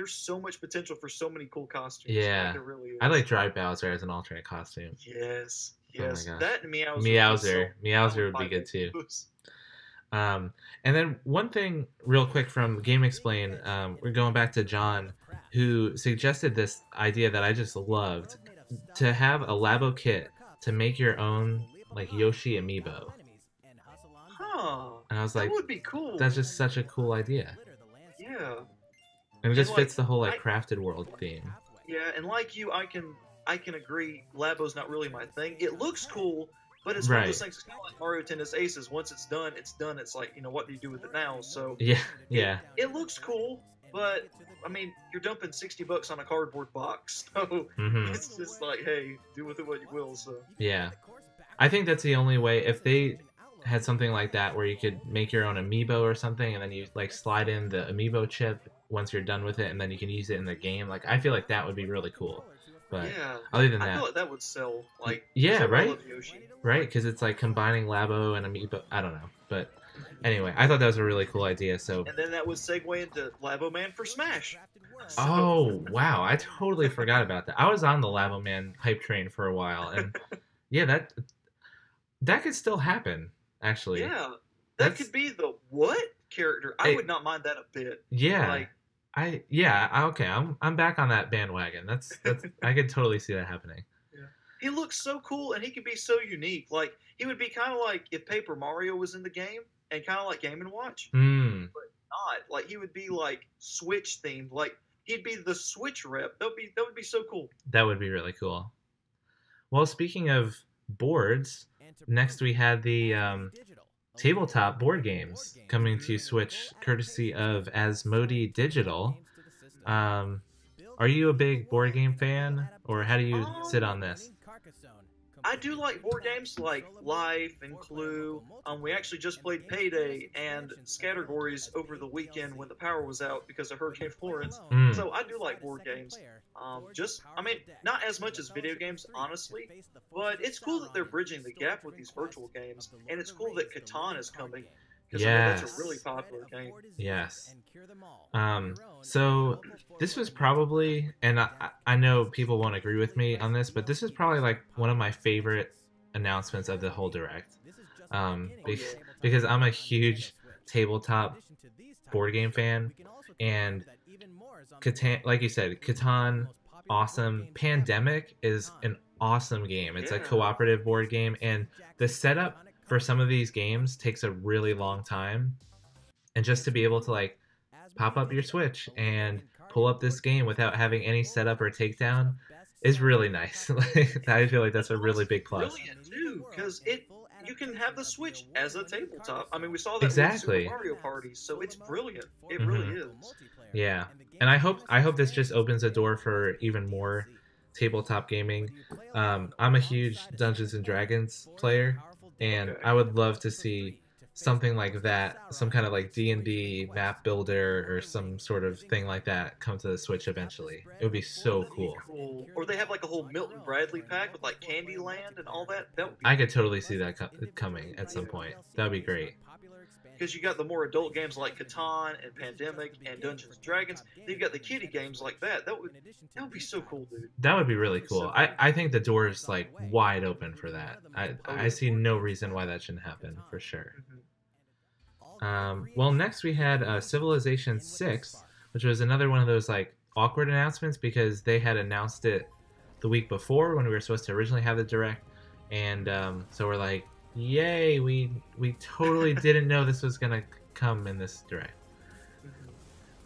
so much potential for so many cool costumes. Like Yeah. there really I is. like Dry Bowser as an alternate costume. Yes, Oh my yes. gosh. That and Meowser would be so. I Meowser would would be buy good too. those. And then one thing, real quick from Game Explain, we're going back to John, who suggested this idea that I just loved to have a Labo kit to make your own like Yoshi amiibo. Huh. And I was That like, would be cool. that's just such a cool idea. Yeah. And it just like, fits the whole like I- crafted world theme. Yeah, and like you, I can agree. Labo's not really my thing. It looks cool, but it's one of those Right. things. It's kind of like Mario Tennis Aces. Once it's done, it's done. It's like, what do you do with it now? So Yeah, yeah. it looks cool, but I mean, you're dumping $60 on a cardboard box, so Hmm. it's just like, hey, do with it what you will. So Yeah. I think that's the only way. If they had something like that where you could make your own amiibo or something, and then you like slide in the amiibo chip once you're done with it, and then you can use it in the game. Like I feel like that would be really cool. But yeah, other than I feel that, like that would sell. Like, yeah, 'cause everybody right, loves Yoshi. right, because it's like combining Labo and amiibo. I don't know, but anyway, I thought that was a really cool idea. So, And then that would segue into Labo Man for Smash. So, oh wow, I totally forgot about that. I was on the Labo Man hype train for a while, and yeah, that could still happen. Actually, yeah, that that's could be the what character? I It- would not mind that a bit. yeah. Like, Okay, I'm back on that bandwagon. That's I could totally see that happening. yeah. He looks so cool, and he could be so unique. Like, he would be kind of like if Paper Mario was in the game, and kind of like Game and Watch. Hmm. Not like he would be like Switch themed. Like he'd be the Switch rep. That would be so cool. That would be really cool. Well, speaking of boards, next we had the tabletop board games coming to Switch, courtesy of Asmodee Digital. Are you a big board game fan, or how do you sit on this? I do like board games like Life and Clue. We actually just played Payday and Scattergories over the weekend when the power was out because of Hurricane Florence. Mm. So I do like board games. I mean, not as much as video games, honestly, but it's cool that they're bridging the gap with these virtual games, and it's cool that Catan is coming because I know that's a really Yes. popular game. Yes. So this was probably, and I know people won't agree with me on this, but this is probably like one of my favorite announcements of the whole direct. Because I'm a huge tabletop board game fan, and Catan, like you said, Catan, awesome. Pandemic is an awesome game. It's a Yeah. cooperative board game, and the setup for some of these games takes a really long time. And just to be able to like pop up your Switch and pull up this game without having any setup or takedown is really nice. Like, I feel like that's a really big plus. Brilliant too, because you can have the Switch as a tabletop. I mean, we saw that Exactly. with Super Mario Party, so it's brilliant. It Mhm. really is. Yeah, and I hope this just opens a door for even more tabletop gaming. I'm a huge Dungeons and Dragons player, and Okay. I would love to see something like that, some kind of like D&D map builder or some sort of thing like that come to the Switch eventually. It would be so That'd be cool. cool. Or they have like a whole Milton Bradley pack with like Candyland and all that. That would be I could totally see that coming at some point. That would be great. because you got the more adult games like Catan and Pandemic and Dungeons and Dragons. Then you've got the kiddie games like that. That would be so cool, dude. That would be really cool. I think the door is like wide open for that. I see no reason why that shouldn't happen for sure. Well, next we had Civilization 6, which was another one of those like awkward announcements because they had announced it the week before when we were supposed to originally have the direct, and so we're like, yay! We totally didn't know this was gonna come in this direct.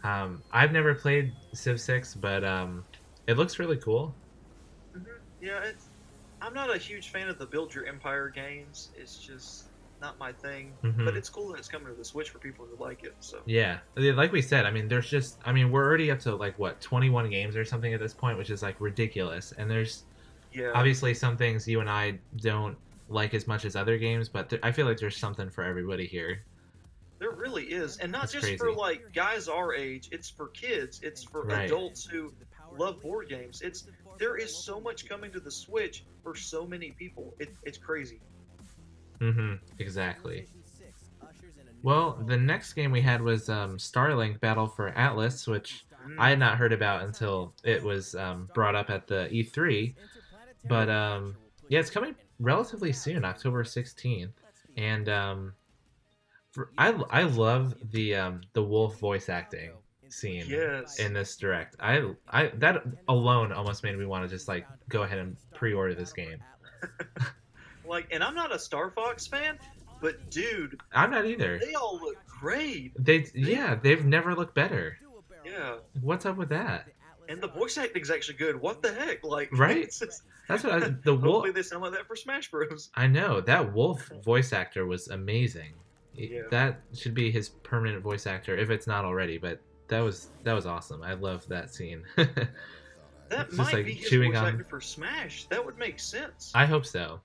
I've never played Civ 6, but it looks really cool. Yeah, I'm not a huge fan of the Build Your Empire games. It's just not my thing. But it's cool that it's coming to the Switch for people who like it. So yeah, like we said, I mean, we're already up to like what 21 games or something at this point, which is like ridiculous. And there's obviously some things you and I don't like as much as other games, but I feel like there's something for everybody here. There really is, and not That's just crazy. for like guys our age. It's for kids. It's for adults who love board games. There is so much coming to the Switch for so many people. It's crazy. Exactly. Well, the next game we had was Starlink Battle for Atlas, which I had not heard about until it was brought up at the E3. But yeah, it's coming relatively soon, October 16th, and I love the wolf voice acting scene in this direct. I that alone almost made me want to just like go ahead and pre-order this game. Like, and I'm not a Star Fox fan, but dude, I'm not either. They all look great. They've never looked better. Yeah. What's up with that? And the voice acting's actually good. What the heck? Like, right? That's what the wolf. Hopefully they sound like that for Smash Bros. I know that wolf voice actor was amazing. Yeah. That should be his permanent voice actor if it's not already. But that was awesome. I love that scene. That might be his voice actor for Smash. That would make sense. I hope so.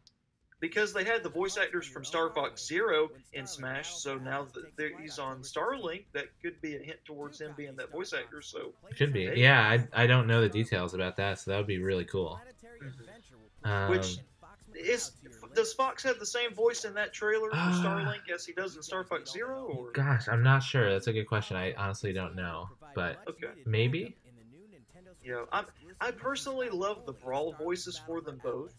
Because they had the voice actors from Star Fox Zero in Smash, so now that he's on Starlink, that could be a hint towards him being that voice actor. So could be. Yeah, I don't know the details about that, so that would be really cool. Which does Fox have the same voice in that trailer for Starlink as he does in Star Fox Zero? Or? Gosh, I'm not sure. That's a good question. I honestly don't know, but maybe. Yeah, I personally love the Brawl voices for them both.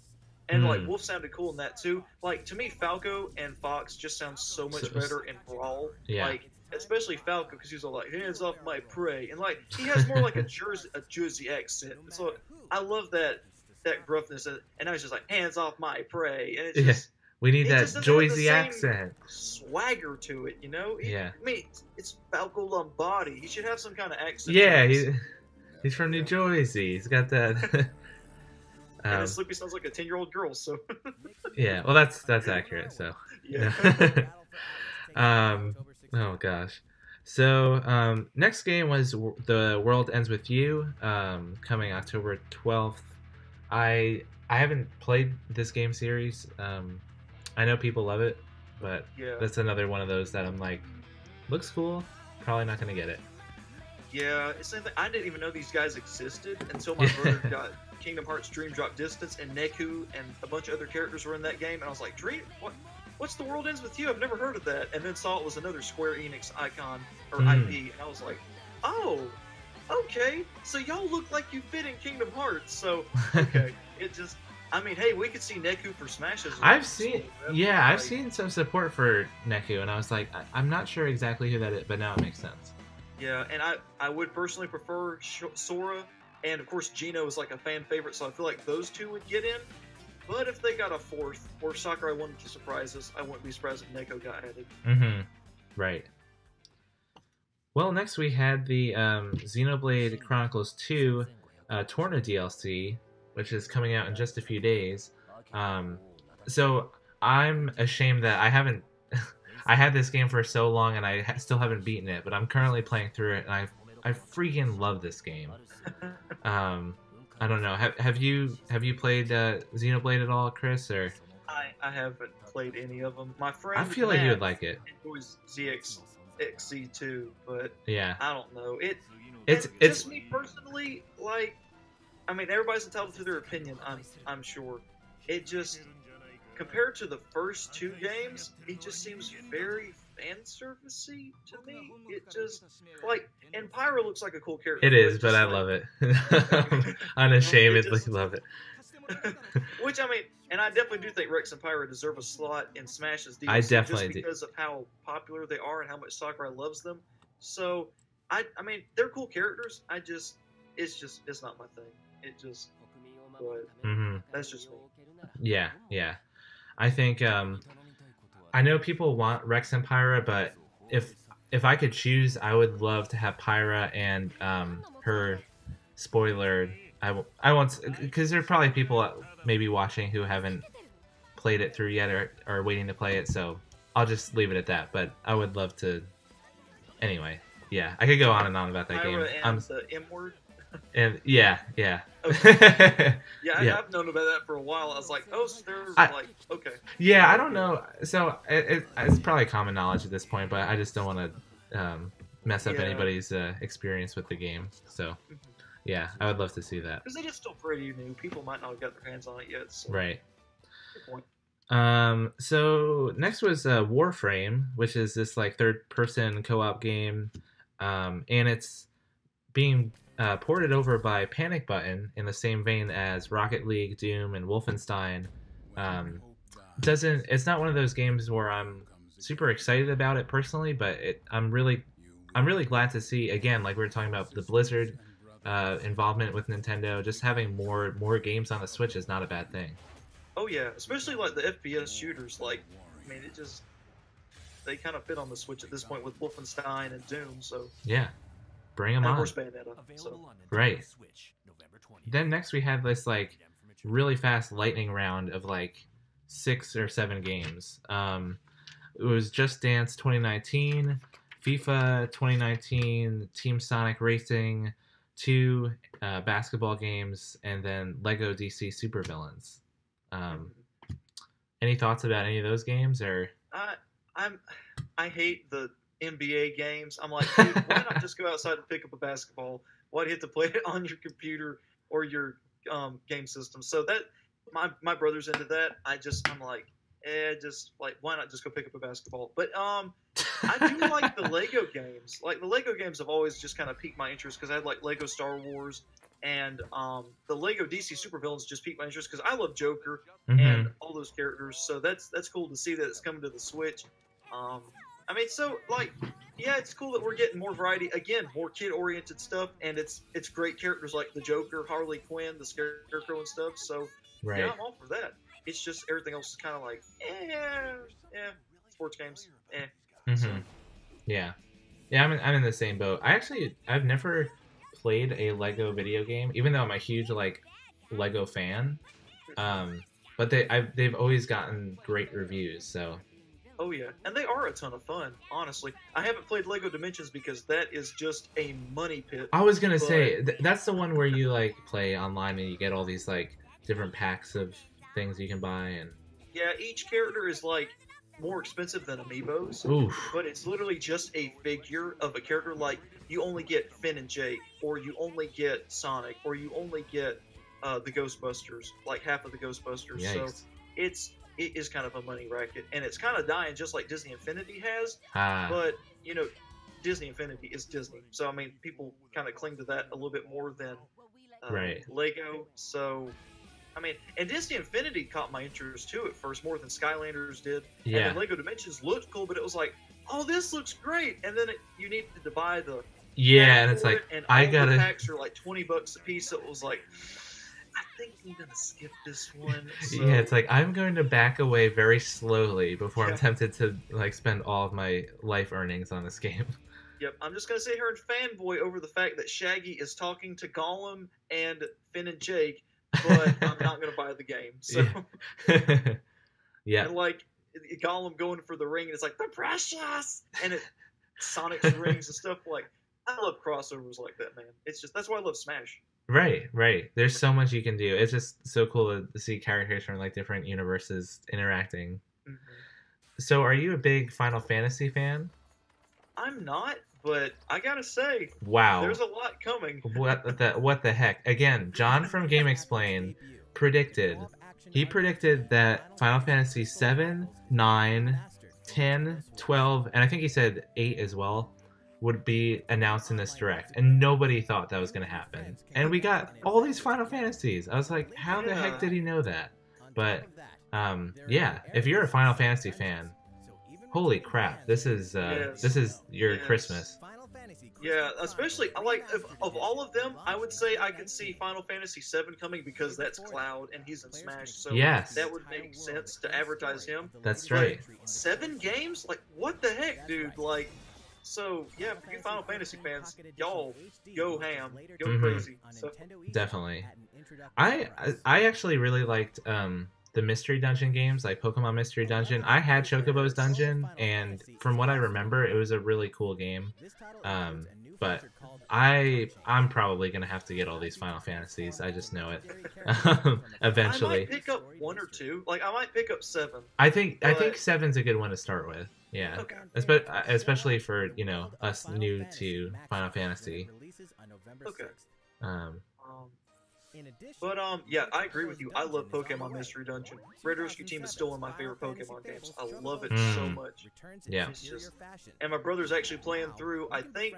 And, like, Wolf sounded cool in that, too. Like, to me, Falco and Fox just sound so much better in Brawl. Yeah. Like, especially Falco, because he's all like, hands off my prey. And, like, he has more like a Jersey accent. So I love that gruffness. And now he's just like, hands off my prey. And it's just... We need that Jersey accent. Swagger to it, you know? Yeah. I mean, it's Falco Lombardi. He should have some kind of accent. Yeah, he's from New Jersey. He's got that... And Sleepy sounds like a 10-year-old girl, so... yeah, well, that's accurate, so... Yeah. Oh, gosh. So, next game was The World Ends With You, coming October 12th. I I haven't played this game series. I know people love it, but Yeah, that's another one of those that I'm like, looks cool. Probably not gonna get it. yeah. It's the same thing. I didn't even know these guys existed until my Yeah. brother got Kingdom Hearts Dream Drop Distance, and Neku and a bunch of other characters were in that game, and I was like, Dream, what? What's The World Ends With You? I've never heard of that. And then saw it was another Square Enix icon or IP, and I was like, oh, okay. So y'all look like you fit in Kingdom Hearts. So okay, it just. I mean, hey, we could see Neku for Smash as well. I've seen, yeah, I've seen some support for Neku, and I was like, I'm not sure exactly who that is, but now it makes sense. Yeah, and I would personally prefer Sora, and of course Gino is like a fan favorite, so I feel like those two would get in. But if they got a fourth, or Sakurai wanted to surprise us, I wouldn't be surprised if Neko got added. Mm-hmm. Right. Well, next we had the Xenoblade Chronicles 2 Torna DLC, which is coming out in just a few days. So I'm ashamed that I haven't. I had this game for so long and I still haven't beaten it, but I'm currently playing through it, and I freaking love this game. I don't know. Have you played Xenoblade at all, Chris? Or I haven't played any of them. My friend I feel like you would like it. enjoys XC2, but Yeah, I don't know. it's Just me personally, like, I mean, everybody's entitled to their opinion. I'm sure. It just compared to the first two games, it just seems very fan servicey to me. It just like, and Pyro looks like a cool character. it is, but I love it. Unashamedly love it. Which I mean, and I definitely do think Rex and Pyro deserve a slot in Smash's DLC. I definitely just because of how popular they are and how much Sakurai loves them. So I mean, they're cool characters. It's not my thing. It just, but that's just me. Yeah, yeah. I think I know people want Rex and Pyra, but if I could choose, I would love to have Pyra and her spoiler. I want, because there are probably people maybe watching who haven't played it through yet or are waiting to play it, so I'll just leave it at that. But I would love to. Anyway, yeah, I could go on and on about that Pyra game. And the M word. And yeah. Okay. Yeah, Yeah. I've known about that for a while. I was like, oh, so there's like, okay. Yeah, I don't know. So it's probably common knowledge at this point, but I just don't want to mess up anybody's experience with the game. So, yeah, I would love to see that. Because it is still pretty new. People might not have got their hands on it yet. So. Right. Good point. So next was Warframe, which is this like third-person co-op game, and it's being ported over by Panic Button in the same vein as Rocket League, Doom, and Wolfenstein. It's not one of those games where I'm super excited about it personally, but I'm really glad to see, again, like we were talking about the Blizzard involvement with Nintendo. Just having more games on the Switch is not a bad thing. Oh yeah, especially like the FPS shooters. Like, I mean, they kind of fit on the Switch at this point with Wolfenstein and Doom. So yeah, bring them on. Of course, Bayonetta. So. Right. Then next we had this like really fast lightning round of like 6 or 7 games. It was Just Dance 2019, FIFA 2019, Team Sonic Racing, 2 basketball games, and then Lego DC Supervillains. Any thoughts about any of those games? Or I hate the NBA games. I'm like, dude, why not just go outside and pick up a basketball? Why do you have to play it on your computer or your game system? So that my brother's into that. I'm like, just like, why not just go pick up a basketball? But I do like the Lego games. Like the Lego games have always just kind of piqued my interest because I had like Lego Star Wars. And the Lego DC Supervillains just piqued my interest because I love Joker and all those characters. So that's cool to see that it's coming to the Switch. I mean, so like, yeah, it's cool that we're getting more variety. Again, more kid-oriented stuff, and it's great characters like the Joker, Harley Quinn, the Scarecrow, and stuff. So yeah, I'm all for that. It's just everything else is kind of like, sports games, So. Yeah, I'm in the same boat. I've never played a Lego video game, even though I'm a huge like Lego fan. But they've always gotten great reviews. So. Oh yeah, and they are a ton of fun. Honestly, I haven't played Lego Dimensions because that is just a money pit. I was gonna say that's the one where you like play online and you get all these like different packs of things you can buy, and Yeah, each character is like more expensive than amiibos, oof. but it's literally just a figure of a character. Like you only get Finn and Jake, or you only get Sonic, or you only get the Ghostbusters, like half of the Ghostbusters. So Yikes. it is kind of a money racket, and it's kind of dying, just like Disney Infinity has. Ah, But you know, Disney Infinity is Disney, so I mean, people kind of cling to that a little bit more than right. Lego. So I mean, and Disney Infinity caught my interest too at first, more than Skylanders did. And Yeah. then Lego Dimensions looked cool, but it was like, oh, this looks great. And then you needed to buy the Yeah, pack and it's for like, it, and I all gotta. the packs are like $20 a piece. So it was like, I think I'm gonna skip this one. So, Yeah, it's like I'm going to back away very slowly before I'm Yeah. tempted to like spend all of my life earnings on this game. Yep, I'm just gonna sit here and fanboy over the fact that Shaggy is talking to Gollum and Finn and Jake, but I'm not gonna buy the game. So. Yeah. Yeah. And like Gollum going for the ring, and it's like the precious, and Sonic's rings and stuff. Like I love crossovers like that, man. It's just that's why I love Smash. Right, right. There's so much you can do. It's just so cool to see characters from like different universes interacting. Mm-hmm. So, are you a big Final Fantasy fan? I'm not, but I gotta say, Wow. there's a lot coming. What the heck? Again, John from Game Explain predicted. He predicted that Final Fantasy 7, 9, 10, 12, and I think he said 8 as well would be announced in this direct, and nobody thought that was going to happen. And we got all these Final Fantasies. I was like, how the heck did he know that? But yeah, if you're a Final Fantasy fan, holy crap, this is your Christmas. Yeah, especially I like of all of them, I would say I could see Final Fantasy VII coming because that's Cloud and he's in Smash, so Yes. that would make sense to advertise him. That's But right. 7 games? Like what the heck, dude? Like, so yeah, for you Final Fantasy fans, y'all go ham, go Mhm. crazy. So, Definitely. I actually really liked the Mystery Dungeon games, like Pokemon Mystery Dungeon. I had Chocobo's Dungeon, and from what I remember, it was a really cool game. But I'm probably gonna have to get all these Final Fantasies. I just know it. Eventually, I might pick up 1 or 2. Like I might pick up 7. I think but- 7's a good one to start with. Yeah, Okay. especially for us new to Final Fantasy. Okay. Um, But yeah, I agree with you. I love Pokemon Mystery Dungeon. Red Rescue Team is still one of my favorite Pokemon games. I love it so much. Yeah. It's just, and my brother's actually playing through. I think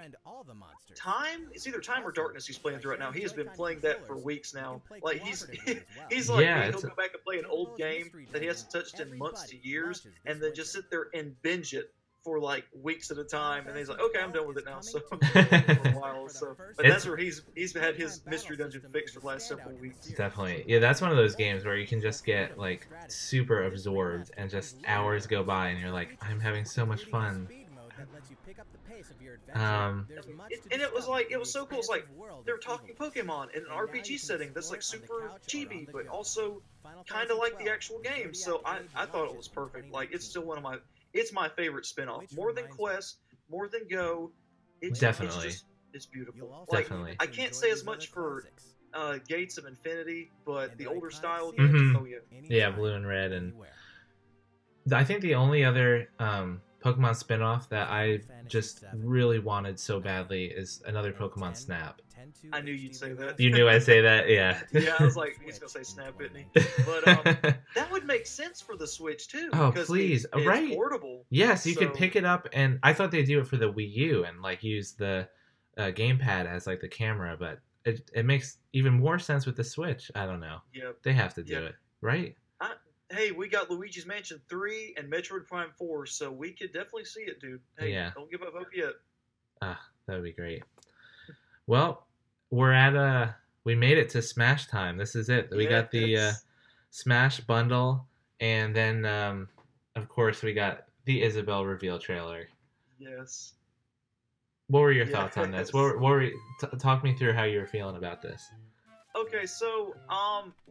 Time. It's either Time or Darkness. He's playing through right now. He has been playing that for weeks now. Like he's like Yeah, me. He'll go back and play an old game that he hasn't touched in months to years, and then just sit there and binge it for like weeks at a time, and he's like, "Okay, I'm done with it now." So for a while, so but that's where he's had his Mystery Dungeon fixed for the last several weeks. Definitely. Yeah, that's one of those games where you can just get like super absorbed and just hours go by and you're like, I'm having so much fun. And it was like it was so cool. It's like they're talking Pokemon in an RPG setting that's like super chibi, but also kind of like the actual game. So I thought it was perfect. Like it's still one of my my favorite spin-off. More than Quest, more than Go. Definitely. It's beautiful. Like, Definitely. I can't say as much for Gates of Infinity, but the older style games, Mhm. oh yeah. Yeah, Blue and Red, and I think the only other Pokemon spin-off that I just really wanted so badly is another Pokemon Snap. I knew you'd say that. You knew I'd say that? Yeah. Yeah, I was like, he's gonna say Snap, isn't he? But that would make sense for the Switch too. Oh, because please. it's Right. portable. Yes, you could So- pick it up, and I thought they'd do it for the Wii U and like use the gamepad as like the camera, but it makes even more sense with the Switch. I don't know. Yep. They have to do Yep. it, right? Hey, we got Luigi's Mansion 3 and Metroid Prime 4, so we could definitely see it, dude. Hey, Yeah. don't give up hope yet. Ah, that would be great. Well, we're at we made it to Smash time. This is it. We got the Yes. Smash bundle, and then of course we got the Isabelle reveal trailer. Yes. What were your thoughts on this? Yes. What were talk me through how you were feeling about this? Okay, so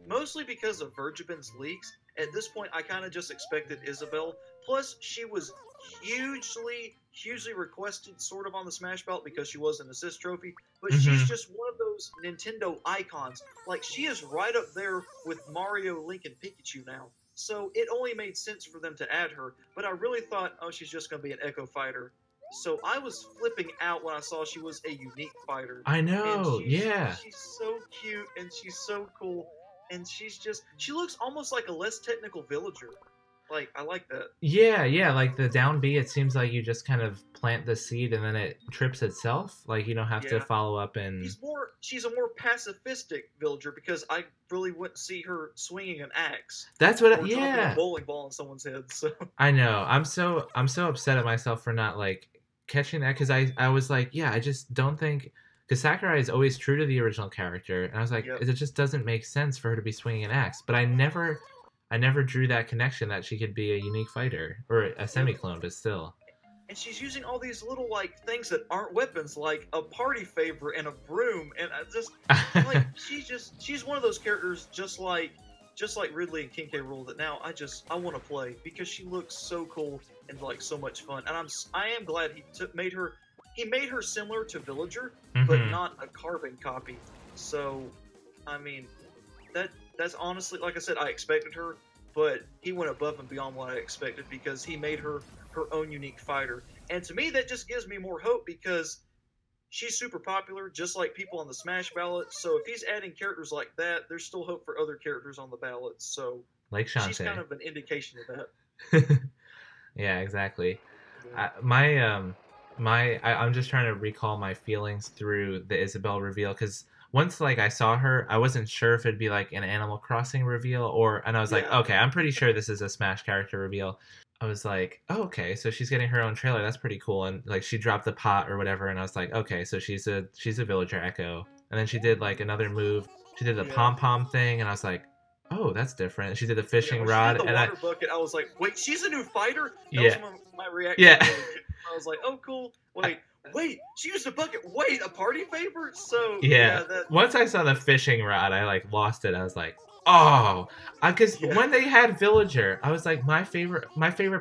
mostly because of Vergibin's leaks, at this point I kind of just expected Isabelle. Plus, she was hugely, hugely requested sort of on the Smash belt because she was an assist trophy, but Mm-hmm. she's just one of those Nintendo icons. Like, she is right up there with Mario, Link, and Pikachu now. So it only made sense for them to add her, but I really thought, oh, she's just going to be an Echo fighter. So I was flipping out when I saw she was a unique fighter. I know, And yeah. she's so cute, and she's so cool, and she looks almost like a less technical villager. Like, I like that. Yeah, like the down B, it seems like you just kind of plant the seed and then it trips itself. Like you don't have to Yeah. follow up and. She's a more pacifistic villager because I really wouldn't see her swinging an axe. That's what. Or dropping Yeah. a bowling ball on someone's head. So I know. I'm so upset at myself for not like catching that because I was like, yeah, I just don't think because Sakurai is always true to the original character, and I was like, Yep. it just doesn't make sense for her to be swinging an axe. But I never drew that connection that she could be a unique fighter or a semi-clone, but still. And she's using all these little like things that aren't weapons, like a party favor and a broom, and I just like she's one of those characters just like Ridley and King K. Rool that now I want to play because she looks so cool and like so much fun, and I am glad he made her similar to Villager, but not a carbon copy. So, I mean, that's honestly, like I said, I expected her, but he went above and beyond what I expected because he made her own unique fighter. And to me, that just gives me more hope because she's super popular, just like people on the Smash ballot. So if he's adding characters like that, there's still hope for other characters on the ballot. So like Shantae. She's kind of an indication of that. Yeah, exactly. Yeah. I'm just trying to recall my feelings through the Isabelle reveal because once like I saw her, I wasn't sure if it'd be like an Animal Crossing reveal and I was like, Yeah. okay, I'm pretty sure this is a Smash character reveal. I was like, oh, okay, so she's getting her own trailer. That's pretty cool. And like she dropped the pot or whatever, and I was like, okay, so she's a villager Echo. And then she did like another move. She did the pom pom thing, and I was like, oh, that's different. And she did the fishing rod, she did the and water bucket. I was like, wait, she's a new fighter? That Yeah. was my reaction. Yeah. I was like, oh, cool. Wait, she used a bucket. Wait, a party favor? So Yeah. that, Once I saw the fishing rod, I like lost it. I was like, oh, because when they had Villager, I was like, my favorite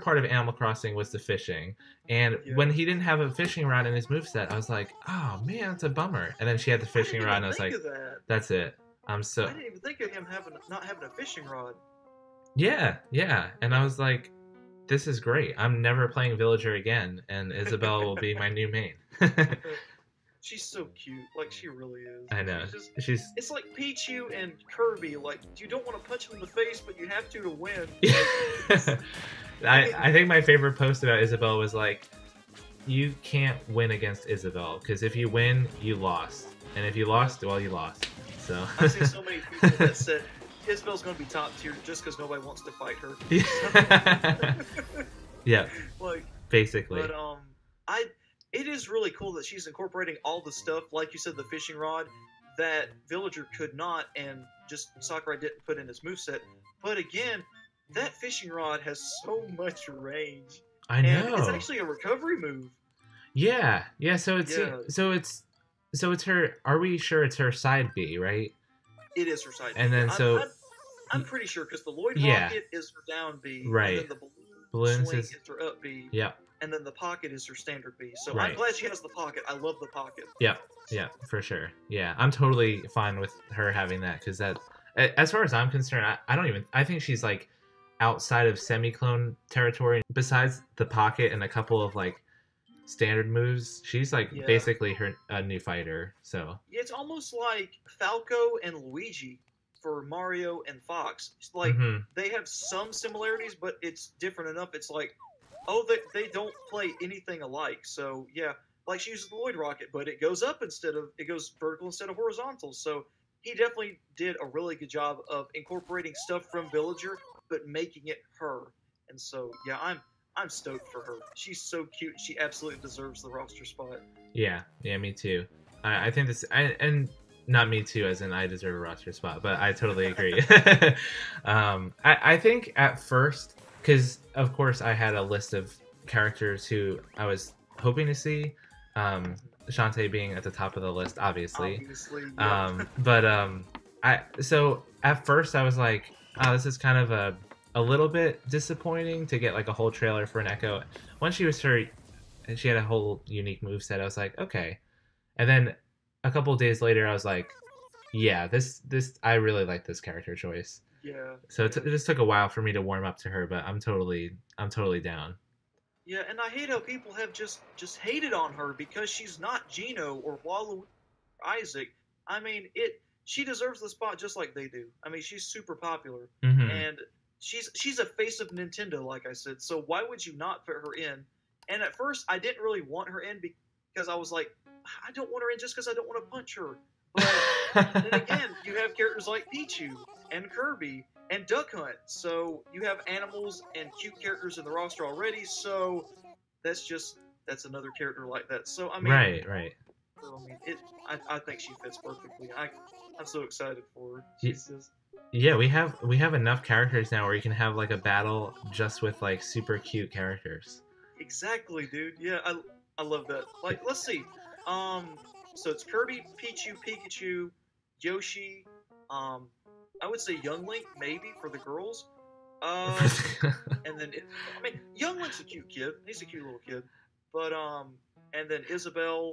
part of Animal Crossing was the fishing, and when he didn't have a fishing rod in his moveset, I was like, oh man, that's a bummer. And then she had the fishing rod, and I was like, that's it. I didn't even think of him not having a fishing rod. Yeah, and I was like, this is great. I'm never playing Villager again, and Isabelle will be my new main. She's so cute. Like, she really is. I know. It's like Pichu and Kirby. Like, you don't want to punch him in the face, but you have to win. I think my favorite post about Isabelle was like, you can't win against Isabelle, because if you win, you lost. And if you lost, well, you lost. So I've seen so many people that said Isabelle's going to be top tier just because nobody wants to fight her. Yeah. Like, basically. But it is really cool that she's incorporating all the stuff, like you said, the fishing rod, that Villager could not, and just Sakurai didn't put in his moveset. But again, that fishing rod has so much range. I know. And it's actually a recovery move. Yeah. So it's her. Are we sure it's her side B, right? It is her side B. And then I'm pretty sure because the Lloyd rocket is her down B, right? And then the balloon swing is her up B. Yep. And then the pocket is her standard B. So right. I'm glad she has the pocket. I love the pocket. Yep, for sure. Yeah, I'm totally fine with her having that because that, as far as I'm concerned, I think she's like outside of semi-clone territory. Besides the pocket and a couple of like standard moves, she's like basically a new fighter. So it's almost like Falco and Luigi for Mario and Fox. It's like they have some similarities, but it's different enough. It's like, oh, they don't play anything alike. So yeah, like she uses the Lloyd rocket, but it goes vertical instead of horizontal. So he definitely did a really good job of incorporating stuff from Villager, but making it her. And so yeah, I'm stoked for her. She's so cute. She absolutely deserves the roster spot. Yeah, me too. I think this, and not me too, as in I deserve a roster spot, but I totally agree. I think at first, because of course I had a list of characters who I was hoping to see, Shantae being at the top of the list, obviously. So at first I was like, oh, this is kind of a little bit disappointing to get like a whole trailer for an Echo. Once she was her and she had a whole unique moveset. I was like, okay. And then a couple of days later, I was like, yeah, this I really like this character choice. Yeah, So yeah. it just took a while for me to warm up to her, but I'm totally down. Yeah, and I hate how people have just hated on her because she's not Gino or Waluigi or Isaac. I mean, it she deserves the spot just like they do. I mean, she's super popular Hmm. and she's a face of Nintendo, like I said. So why would you not fit her in? And at first, I didn't really want her in because I was like, I don't want her in just because I don't want to punch her. But then again, you have characters like Pichu and Kirby and Duck Hunt. So you have animals and cute characters in the roster already. So that's another character like that. So Right, right. I think she fits perfectly. I'm so excited for her. Y- She's just Yeah, we have enough characters now where you can have like a battle just with like super cute characters. exactly, dude. Yeah, I love that. Like, let's see. Um, so it's Kirby, Pichu, Pikachu, Yoshi. Um, I would say Young Link maybe for the girls. Um, and then I mean, Young Link's a cute kid. He's a cute little kid. But and then Isabelle.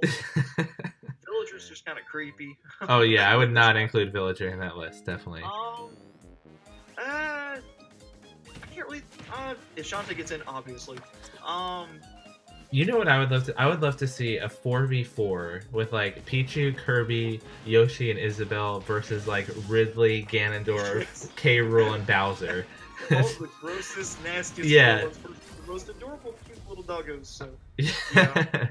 Villager's just kind of creepy. Oh yeah, I would With this not one. include Villager in that list, definitely. I can't really. If Shantae gets in, obviously. Um, You know what I would love to? I would love to see a 4v4 with like Pichu, Kirby, Yoshi, and Isabelle versus like Ridley, Ganondorf, K. Rool, and Bowser. all the grossest, nastiest Yeah. villains versus the most adorable, cute little doggos. So, Yeah. yeah.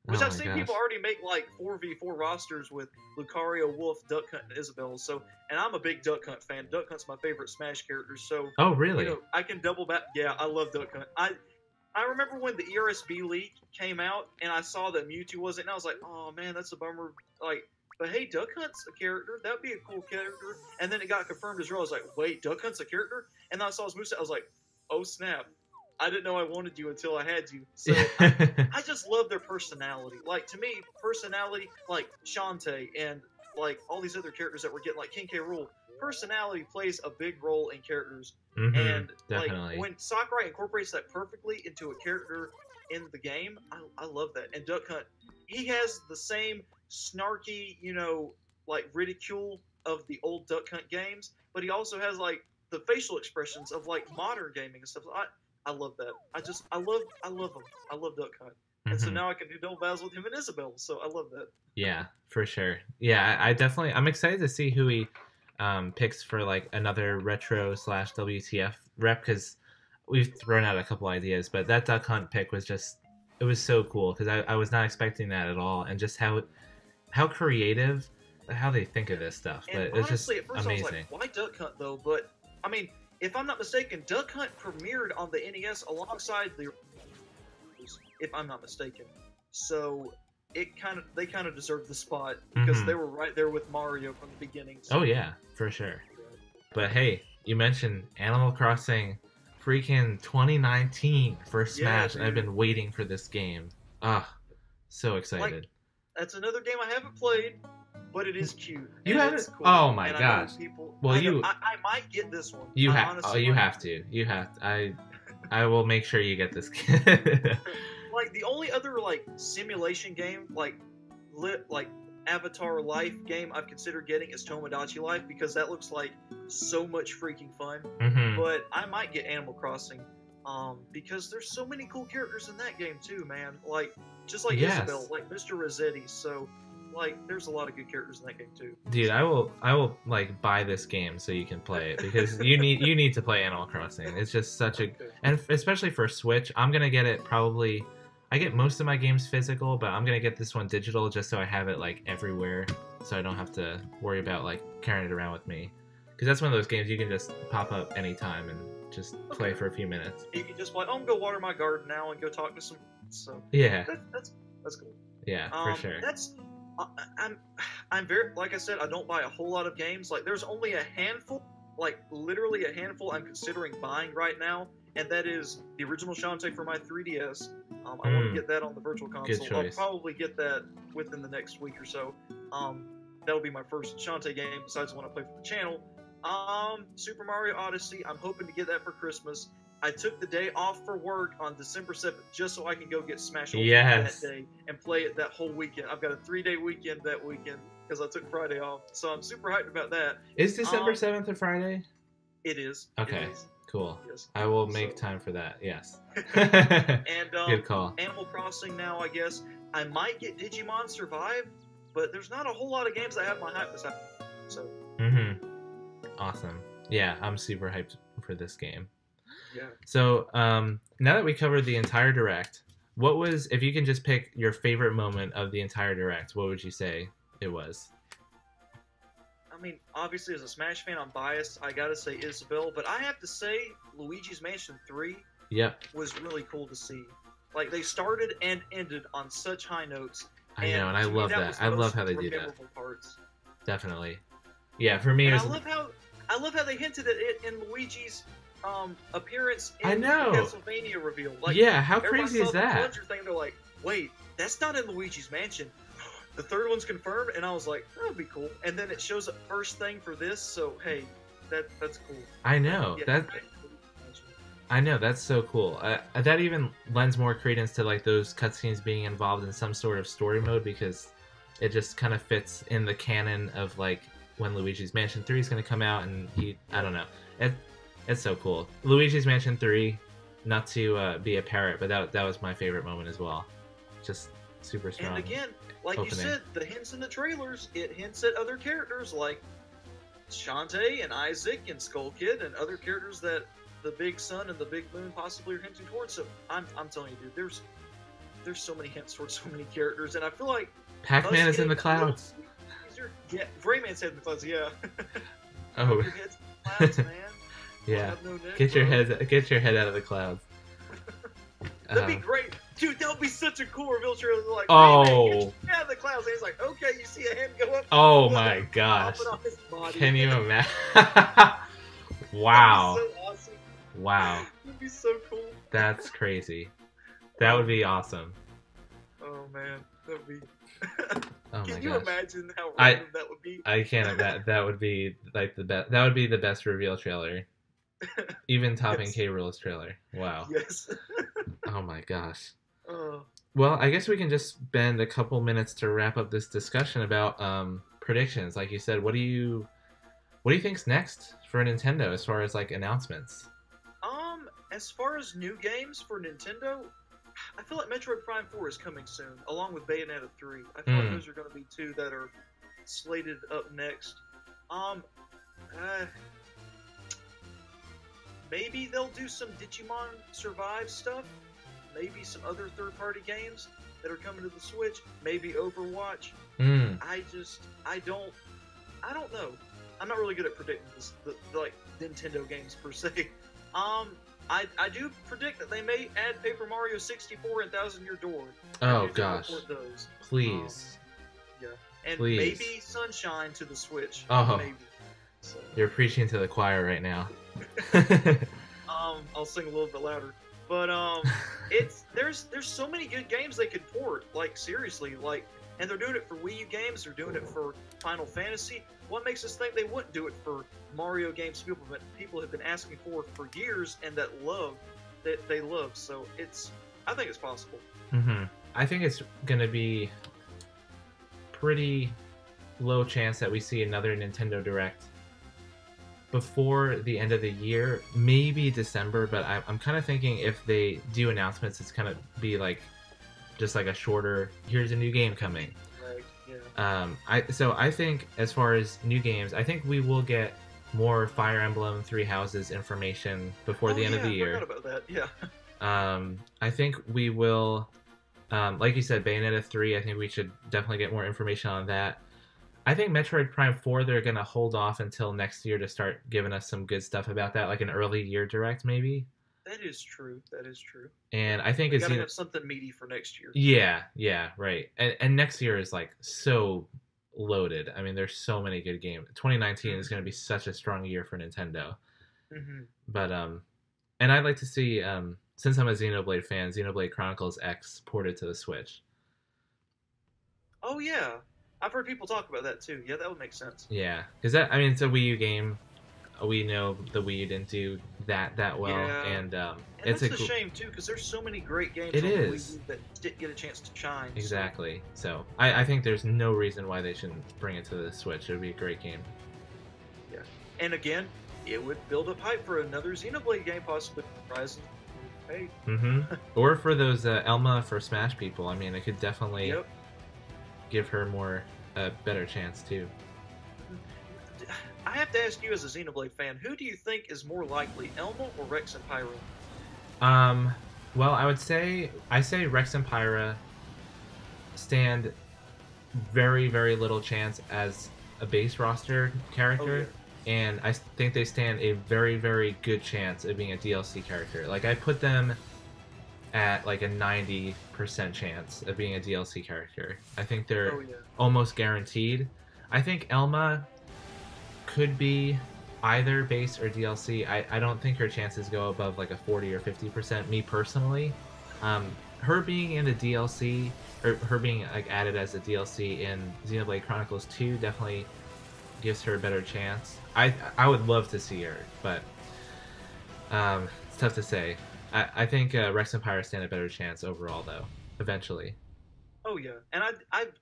Which Oh I've my seen gosh. people already make like 4v4 rosters with Lucario, Wolf, Duck Hunt, and Isabelle. So, and I'm a big Duck Hunt fan. Duck Hunt's my favorite Smash character. So, Oh really? I can double back. Yeah, I love Duck Hunt. I remember when the ERSB leak came out and I saw that Mewtwo wasn't, and I was like, oh man, that's a bummer. Like, but hey, Duck Hunt's a character. That'd be a cool character. And then it got confirmed as well. I was like, wait, Duck Hunt's a character? And then I saw his moveset. I was like, oh snap. I didn't know I wanted you until I had you. So I just love their personality. Like, to me, personality, like Shantae and like all these other characters that we're getting, like King K. Rool, personality plays a big role in characters. And like Definitely. when Sakurai incorporates that perfectly into a character in the game, I love that. And Duck Hunt, he has the same snarky, like ridicule of the old Duck Hunt games, but he also has like the facial expressions of like modern gaming and stuff. I love that. I love him. I love Duck Hunt. And so Mhm. now I can do double battles with him and Isabelle. So I love that. Yeah, for sure. Yeah, I definitely. I'm excited to see who he picks for like another retro slash WTF rep because we've thrown out a couple ideas, but that Duck Hunt pick was just it was so cool because I was not expecting that at all, and just how creative how they think of this stuff. And But it's just honestly, at first I was amazing. like, why Duck Hunt though? But I mean, if I'm not mistaken, Duck Hunt premiered on the NES alongside the, if I'm not mistaken. So they kind of deserved the spot because Mhm. they were right there with Mario from the beginning. So, Oh yeah, for sure. But hey, you mentioned Animal Crossing freaking 2019 for Smash, and I've dude. been waiting for this game. Ah, so Like, excited. that's another game I haven't played, but it is cute. You and haven't? It's cool. Oh my and gosh. I know people. Well, I might get this one. you I have honestly you might. have to. You have to. I will make sure you get this game. Like the only other like simulation game like Avatar Life game I've considered getting is Tomodachi Life because that looks like so much freaking fun. Mhm. But I might get Animal Crossing because there's so many cool characters in that game too, man. Like just like Yes. Isabelle, like Mr. Rossetti. So like there's a lot of good characters in that game too. Dude, I will like buy this game so you can play it because you need to play Animal Crossing. It's just such a Okay. and especially for Switch, I'm gonna get it probably. I get most of my games physical, but I'm gonna get this one digital just so I have it like everywhere, so I don't have to worry about like carrying it around with me. Because that's one of those games you can just pop up anytime and just play Okay. for a few minutes. You can just like, oh, I'm gonna go water my garden now and go talk to some. So Yeah, that's cool. yeah, for sure. That's I'm very like I said, I don't buy a whole lot of games. Like there's only a handful, like literally a handful I'm considering buying right now, and that is the original Shantae for my 3DS. I want to get that on the Virtual Console. I'll choice. probably get that within the next week or so. That'll be my first Shantae game besides the one I play for the channel. Super Mario Odyssey. I'm hoping to get that for Christmas. I took the day off for work on December 7th just so I can go get Smash Ultimate Yes. that day and play it that whole weekend. I've got a 3-day weekend that weekend because I took Friday off. So I'm super hyped about that. Is December 7th a Friday? It is. Okay, It is. cool. Yes. I will make time for that, yes. And good call. Animal Crossing now, I guess. I might get Digimon Survive, but there's not a whole lot of games that have my hype this time. So. Awesome. Yeah, I'm super hyped for this game. Yeah. So, now that we covered the entire Direct, what was, if you can just pick your favorite moment of the entire Direct, what would you say it was? I mean, obviously, as a Smash fan, I'm biased. I gotta say Isabelle, but I have to say Luigi's Mansion 3 was really cool to see. Like, they started and ended on such high notes. I know, and I love that. I love how they do that. Parts. Definitely. Yeah, for me, it was... I love how they hinted at it in Luigi's appearance in I know. the Castlevania reveal. Like, yeah, how crazy is that? The thing, they're like, wait, that's not in Luigi's Mansion. The third one's confirmed, and I was like, that would be cool. And then it shows up first thing for this, so hey, that's cool. I know. Yeah, I know, that's so cool. That even lends more credence to like those cutscenes being involved in some sort of story mode, because it just kind of fits in the canon of like when Luigi's Mansion 3 is going to come out, and I don't know. It's so cool. Luigi's Mansion 3, not to be a parrot, but that was my favorite moment as well. Just super strong. And again, like opening. You said, the hints in the trailers, it hints at other characters like Shantae and Isaac and Skull Kid and other characters that the Big Sun and the Big Moon possibly are hinting towards. So I'm telling you, dude, there's so many hints towards so many characters, and I feel like Pac-Man is in the clouds. Yeah, Rayman's head in the clouds. Yeah. Oh. Your head's in the clouds, man. Yeah. No neck, get your head out of the clouds. That'd be great. Dude, that would be such a cool reveal trailer. Like, oh. Get out of the clouds. And he's like, okay, you see a hand go up. Oh my gosh. Can you imagine? Wow. That'd be so awesome. Wow. That'd be so cool. That's crazy. That would be awesome. Oh man, that'd be. Oh Can my you gosh. imagine how random that would be? I can't. That would be like the best. That would be the best reveal trailer. Even topping Yes. K. Rool's trailer. Wow. Yes. Oh my gosh. Oh. Well, I guess we can just spend a couple minutes to wrap up this discussion about predictions. Like you said, what do you think's next for Nintendo as far as like announcements? As far as new games for Nintendo, I feel like Metroid Prime 4 is coming soon, along with Bayonetta 3. I feel like those are going to be two that are slated up next. Maybe they'll do some Digimon Survive stuff. Maybe some other third-party games that are coming to the Switch. Maybe Overwatch. I don't know. I'm not really good at predicting the like Nintendo games per se. I do predict that they may add Paper Mario 64 and Thousand Year Door. Oh gosh. Those. Please. Yeah. And Please. maybe Sunshine to the Switch. Oh. Maybe. So. You're preaching to the choir right now. I'll sing a little bit louder. But there's so many good games they could port, like seriously, like, and they're doing it for Wii U games, they're doing it for Final Fantasy. What makes us think they wouldn't do it for Mario games people have been asking for years and that they love? So I think it's possible. I think it's gonna be pretty low chance that we see another Nintendo Direct before the end of the year, maybe December, but I'm kind of thinking if they do announcements, it's kind of be like just like a shorter, here's a new game coming. Right, yeah. I think as far as new games, I think we will get more Fire Emblem Three Houses information before the end of the year. I forgot about that. Yeah. I think we will, like you said, Bayonetta 3, I think we should definitely get more information on that. I think Metroid Prime 4, they're going to hold off until next year to start giving us some good stuff about that, like an early year direct, maybe. That is true. And I think we it's... gotta have something meaty for next year. Yeah, right. And next year is, like, so loaded. I mean, there's so many good games. 2019 is going to be such a strong year for Nintendo. But, and I'd like to see, since I'm a Xenoblade fan, Xenoblade Chronicles X ported to the Switch. Oh, yeah. I've heard people talk about that too. Yeah, that would make sense. Yeah, because it's a Wii U game. we know the Wii didn't do that well, Yeah, and and it's that's a shame too, because there's so many great games it on the Wii is U that didn't get a chance to shine. exactly. So I think there's no reason why they shouldn't bring it to the Switch. It would be a great game. Yeah, and again, it would build up hype for another Xenoblade game, possibly Horizon. Hey. Or for those Elma for Smash people. I mean, it could definitely Yep. give her more better chance too. I have to ask you, as a Xenoblade fan, who do you think is more likely, Elma or Rex and Pyra? Well, I say Rex and Pyra stand very, very little chance as a base roster character, and I think they stand a very, very good chance of being a DLC character. Like, I put them at like a 90% chance of being a DLC character. I think they're almost guaranteed. I think Elma could be either base or DLC. I don't think her chances go above like a 40 or 50%, me personally. Her being in the DLC, or her being like added as a DLC in Xenoblade Chronicles 2 definitely gives her a better chance. I would love to see her, but it's tough to say. I think Rex and Pyra stand a better chance overall, though, eventually. Oh yeah, and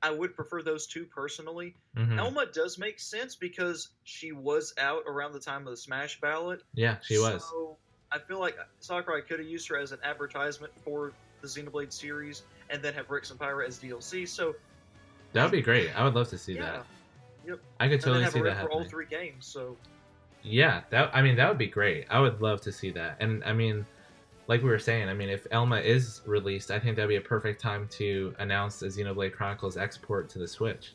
I would prefer those two personally. Elma does make sense because she was out around the time of the Smash ballot. Yeah, she was. So I feel like Sakurai could have used her as an advertisement for the Xenoblade series, and then have Rex and Pyra as DLC. So that would be great. I would love to see that. Yep. I could totally see that happening for all happening. 3 games. So yeah, that would be great. I would love to see that. And I mean, like we were saying, I mean, if Elma is released, I think that'd be a perfect time to announce the Xenoblade Chronicles export to the Switch.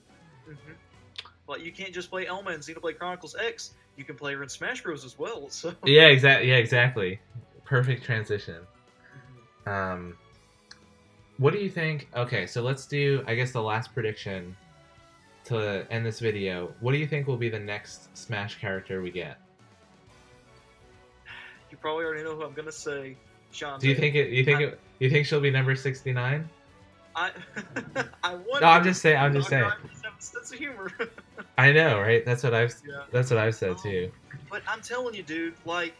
Well, you can't just play Elma in Xenoblade Chronicles X. You can play her in Smash Bros. As well. So yeah, exactly. Perfect transition. What do you think? Okay, so let's do, I guess, the last prediction to end this video. What do you think will be the next Smash character we get? You probably already know who I'm gonna say. Shantae. Do you think you think she'll be number 69? I wonder. No, I'm just saying. Have a sense of humor. I know, right? That's what I've said too. But I'm telling you, dude, like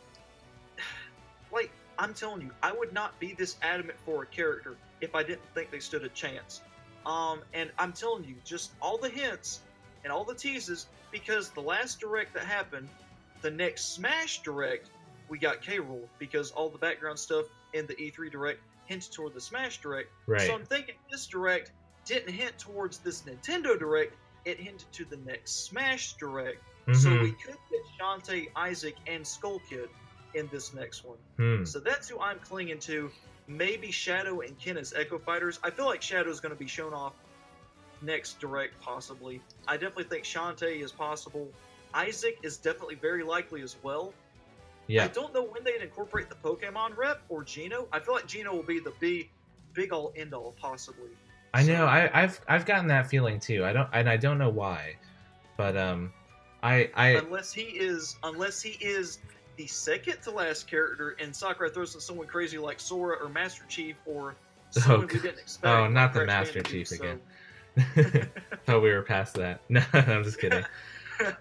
I'm telling you, I would not be this adamant for a character if I didn't think they stood a chance. And I'm telling you, just all the hints and all the teases, because the last direct that happened, the next Smash direct, we got K-Rool, because all the background stuff in the E3 direct hinted toward the Smash direct. Right. So I'm thinking this direct didn't hint towards this Nintendo direct, it hinted to the next Smash direct. So we could get Shantae, Isaac, and Skull Kid in this next one. So that's who I'm clinging to. Maybe Shadow and Ken as Echo Fighters. I feel like Shadow is going to be shown off next direct, possibly. I definitely think Shantae is possible. Isaac is definitely very likely as well. Yeah. I don't know when they'd incorporate the Pokemon rep or Geno. I feel like Geno will be the big all end all, possibly. I know. I've gotten that feeling too. I don't know why, but unless he is the second to last character, and Sakurai throws in someone crazy like Sora or Master Chief or someone we didn't expect. Oh, not the Master Chief again. Thought we were past that. No, I'm just kidding.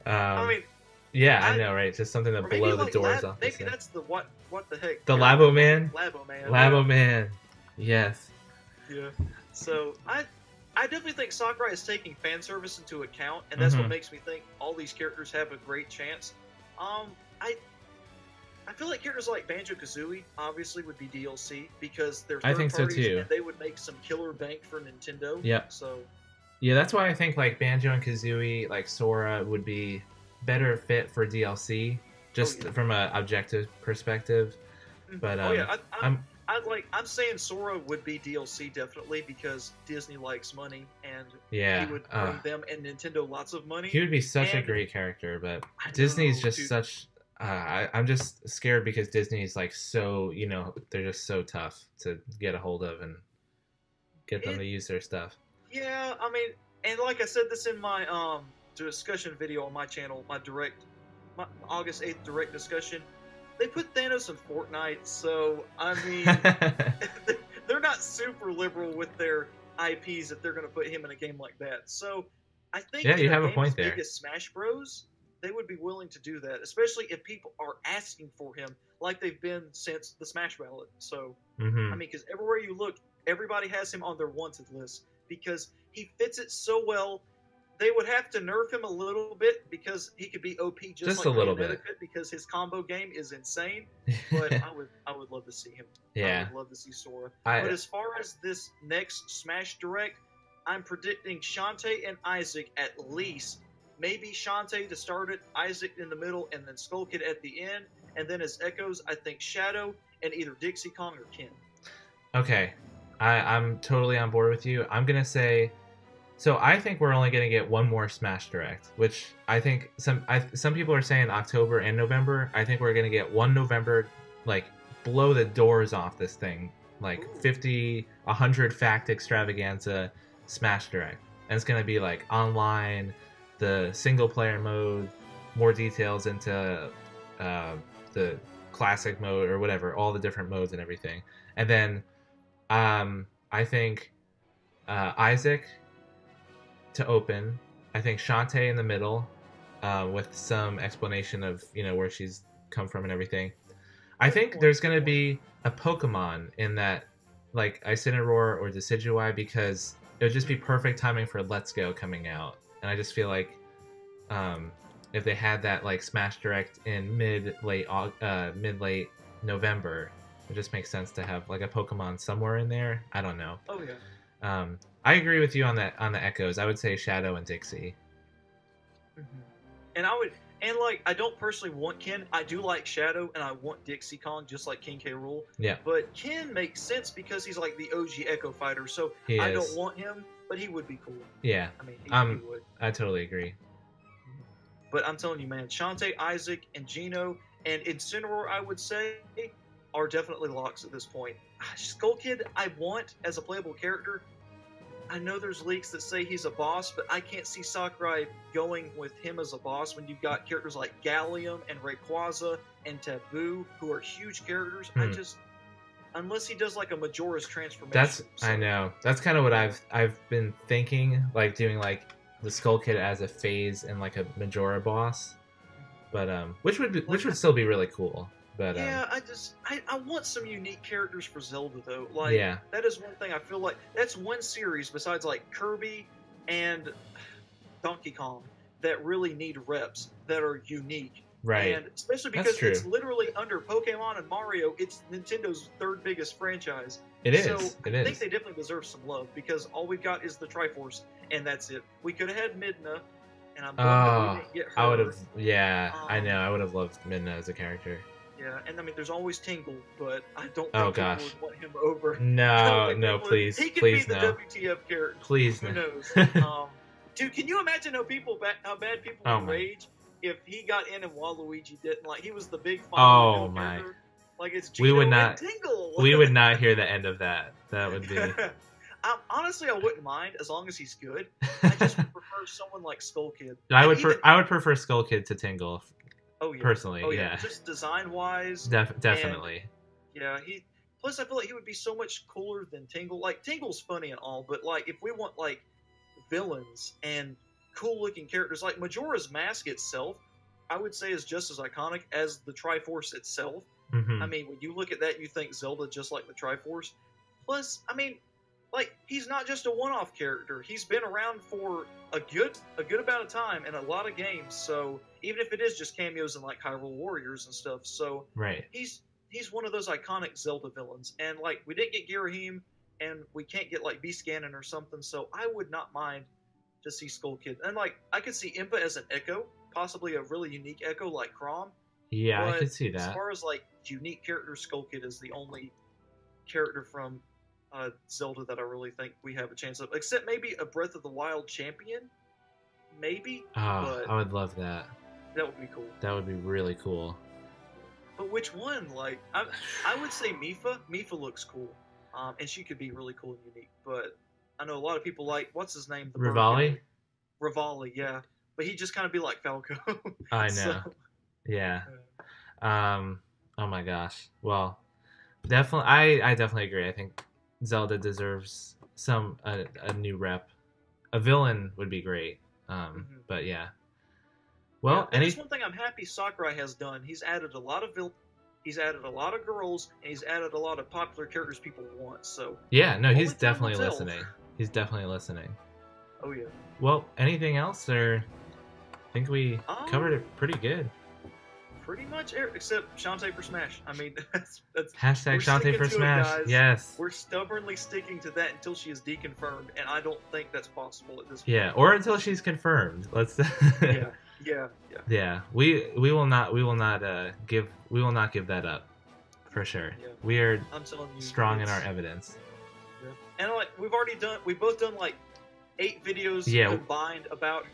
I mean, yeah, I know, right? Just something to blow the doors off. Maybe that's the what the heck? The Labo Man. Labo Man. Yes. Yeah. So I definitely think Sakurai is taking fan service into account, and that's what makes me think all these characters have a great chance. I feel like characters like Banjo-Kazooie obviously would be DLC because they're third parties, so too. And they would make some killer bank for Nintendo. Yep. So yeah, that's why I think like Banjo and Kazooie, like Sora, would be better fit for DLC, just from an objective perspective. But I'm saying Sora would be DLC definitely because Disney likes money, and he would bring them and Nintendo lots of money. He would be such a great character, but Disney's just such. I'm just scared because Disney's like so, they're just so tough to get a hold of and get them to use their stuff. Yeah, I mean, and like I said this in my discussion video on my channel, my August 8th direct discussion, they put Thanos in Fortnite, so I mean, they're not super liberal with their IPs if they're going to put him in a game like that. So I think you have a point there. Biggest Smash Bros. they would be willing to do that, especially if people are asking for him like they've been since the Smash ballot. So, Mm-hmm. I mean, because everywhere you look, everybody has him on their wanted list because he fits it so well. They would have to nerf him a little bit because he could be OP just a like little Bayonetta bit could because his combo game is insane. But I would love to see him. Yeah. I would love to see Sora. But as far as this next Smash Direct, I'm predicting Shantae and Isaac at least. Maybe Shantae to start it, Isaac in the middle, and then Skull Kid at the end. And then as Echoes, I think Shadow and either Dixie Kong or Ken. Okay. I'm totally on board with you. I'm going to say... So I think we're only going to get one more Smash Direct, which I think some people are saying October and November. I think we're going to get one November, like, blow the doors off this thing. Like, Ooh. 50, 100 fact extravaganza Smash Direct. And it's going to be, like, online, the single-player mode, more details into the classic mode or whatever, all the different modes and everything. And then I think Isaac... to open. I think Shantae in the middle, with some explanation of where she's come from and everything. I think there's gonna be a Pokemon in that, like Incineroar or Decidueye, because it would just be perfect timing for Let's Go coming out. And I just feel like if they had that like Smash Direct in mid-late November, it just makes sense to have like a Pokemon somewhere in there. I don't know. Oh yeah. I agree with you on the Echoes. I would say Shadow and Dixie. Mm-hmm. And I don't personally want Ken. I do like Shadow, and I want Dixie Kong, just like King K. Rool. Yeah. But Ken makes sense because he's like the OG Echo fighter. So I don't want him, but he would be cool. Yeah. I mean, he would. I totally agree. But I'm telling you, man, Shantae, Isaac, and Gino, and Incineroar, I would say, are definitely locks at this point. Skull Kid, I want as a playable character. I know there's leaks that say he's a boss, but I can't see Sakurai going with him as a boss when you've got characters like Gallium and Rayquaza and Taboo, who are huge characters. Unless he does like a Majora's transformation. I know. That's kind of what I've been thinking, like doing like the Skull Kid as a phase and like a Majora boss. But which would still be really cool. But yeah, I want some unique characters for Zelda though. Like that is one thing I feel like that's one series besides like Kirby and Donkey Kong that really need reps that are unique. Right. And especially because it's literally under Pokemon and Mario, it's Nintendo's third biggest franchise. It is. So I think they definitely deserve some love because all we've got is the Triforce and that's it. We could have had Midna, and I'm glad we didn't get her. I would have. Yeah, I know. I would have loved Midna as a character. Yeah, and I mean, there's always Tingle, but I don't think people would want him over. No, please, he could please be the WTF character. Please, who knows? Dude, can you imagine how bad people would rage if he got in and Waluigi didn't? Like, he was the big final character. Like, it's Gino and Tingle. We would not hear the end of that. That would be... honestly, I wouldn't mind as long as he's good. I just would prefer someone like Skull Kid. I would prefer Skull Kid to Tingle. Oh yeah. Personally, yeah. Just design wise. Definitely. Yeah, plus I feel like he would be so much cooler than Tingle. Like Tingle's funny and all, but like if we want like villains and cool looking characters, like Majora's Mask itself, I would say is just as iconic as the Triforce itself. Mm-hmm. I mean, when you look at that, you think Zelda just like the Triforce. Plus, I mean, like he's not just a one-off character. He's been around for a good amount of time in a lot of games. So even if it is just cameos in like Hyrule Warriors and stuff, so he's one of those iconic Zelda villains. And like we didn't get Girahim, and we can't get like Beast Ganon or something. So I would not mind to see Skull Kid, and like I could see Impa as an Echo, possibly a really unique Echo like Chrom. Yeah, I could see that. As far as like unique characters, Skull Kid is the only character from Zelda that I really think we have a chance of, except maybe a Breath of the Wild champion, maybe. But I would love that. That would be cool. That would be really cool. But which one? Like, I would say Mifa. Mifa looks cool, and she could be really cool and unique. But I know a lot of people like what's his name? Rivali. Rivali, yeah. But he'd just kind of be like Falco. I know. Yeah. Oh my gosh. Well, definitely. I definitely agree. I think Zelda deserves a new rep. A villain would be great. But yeah. Well, and that's one thing I'm happy Sakurai has done. He's added a lot of he's added a lot of girls, and he's added a lot of popular characters people want. So yeah, no, he's only time will definitely tell. listening. He's definitely listening. Oh yeah. Well, anything else, or I think we covered it pretty good. Pretty much, except Shantae for Smash. I mean, that's hashtag Shantae for Smash. It, yes, we're stubbornly sticking to that until she is deconfirmed, and I don't think that's possible at this point. Yeah, or until she's confirmed. Let's. Yeah. We will not give that up, for sure. Yeah. We are strong in our evidence. Yeah. And like we've both done like 8 videos combined about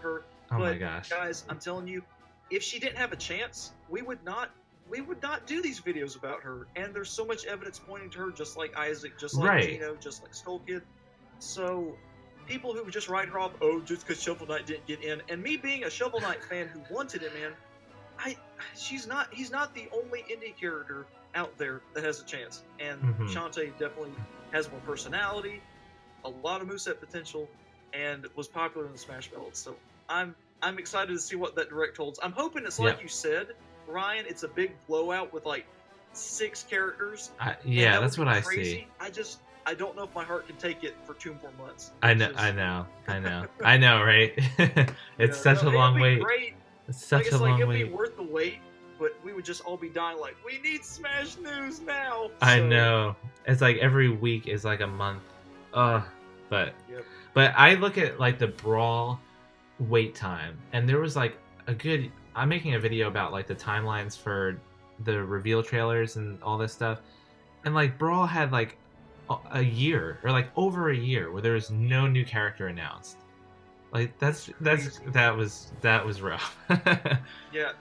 her. Oh my gosh, guys! I'm telling you, if she didn't have a chance, we would not do these videos about her. And there's so much evidence pointing to her, just like Isaac, just like Gino, just like Skull Kid. So people who just write her off, just because Shovel Knight didn't get in, and me being a Shovel Knight fan who wanted him in, he's not the only indie character out there that has a chance. And Shantae definitely has more personality, a lot of moveset potential, and was popular in the Smash Battles. So I'm excited to see what that direct holds. I'm hoping it's like you said, Ryan. It's a big blowout with like 6 characters. That's what I see. I don't know if my heart can take it for 2 more months. I know, right? It's such a long wait. Great. It's such a long wait. It'd be worth the wait, but we would just all be dying like, we need Smash news now. I know. It's like every week is like a month. But I look at like the Brawl wait time, and there was like I'm making a video about like the timelines for the reveal trailers and all this stuff, and like Brawl had like a year or like over a year where there was no new character announced. Like that was rough. Yeah,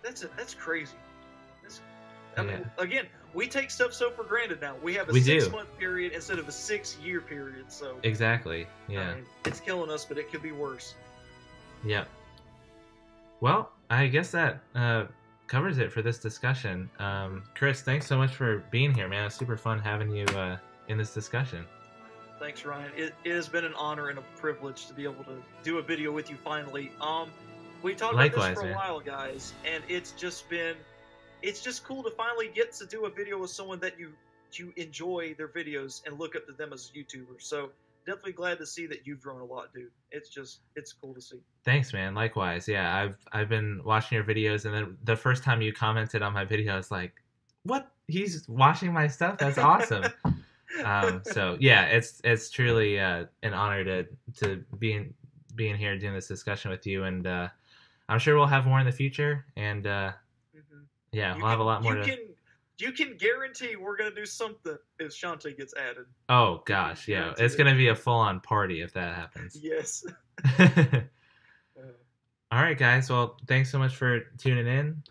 that's crazy. I mean, again, we take stuff so for granted now. We have a 6-month period instead of a 6-year period. So exactly, yeah. I mean, it's killing us, but it could be worse. Yep. Well, I guess that covers it for this discussion. Chris, thanks so much for being here, man. It's super fun having you in this discussion. Thanks, Ryan. It has been an honor and a privilege to be able to do a video with you finally. We talked about this for a while, guys, and it's just cool to finally get to do a video with someone that you enjoy their videos and look up to them as a YouTuber. So definitely glad to see that you've grown a lot, dude. It's cool to see. Thanks, man. Likewise. Yeah, I've been watching your videos, and then the first time you commented on my video, I was like, "What? He's watching my stuff? That's awesome!" So yeah, it's truly an honor to be in here doing this discussion with you, and I'm sure we'll have more in the future, and we'll have a lot more. You can guarantee we're gonna do something if Shantae gets added. Oh gosh, yeah, it's gonna be a full-on party if that happens. Yes. All right, guys. Well, thanks so much for tuning in.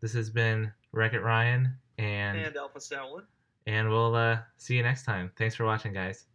This has been Wreck-It Ryan and Alpha Stoutland. And we'll see you next time. Thanks for watching, guys.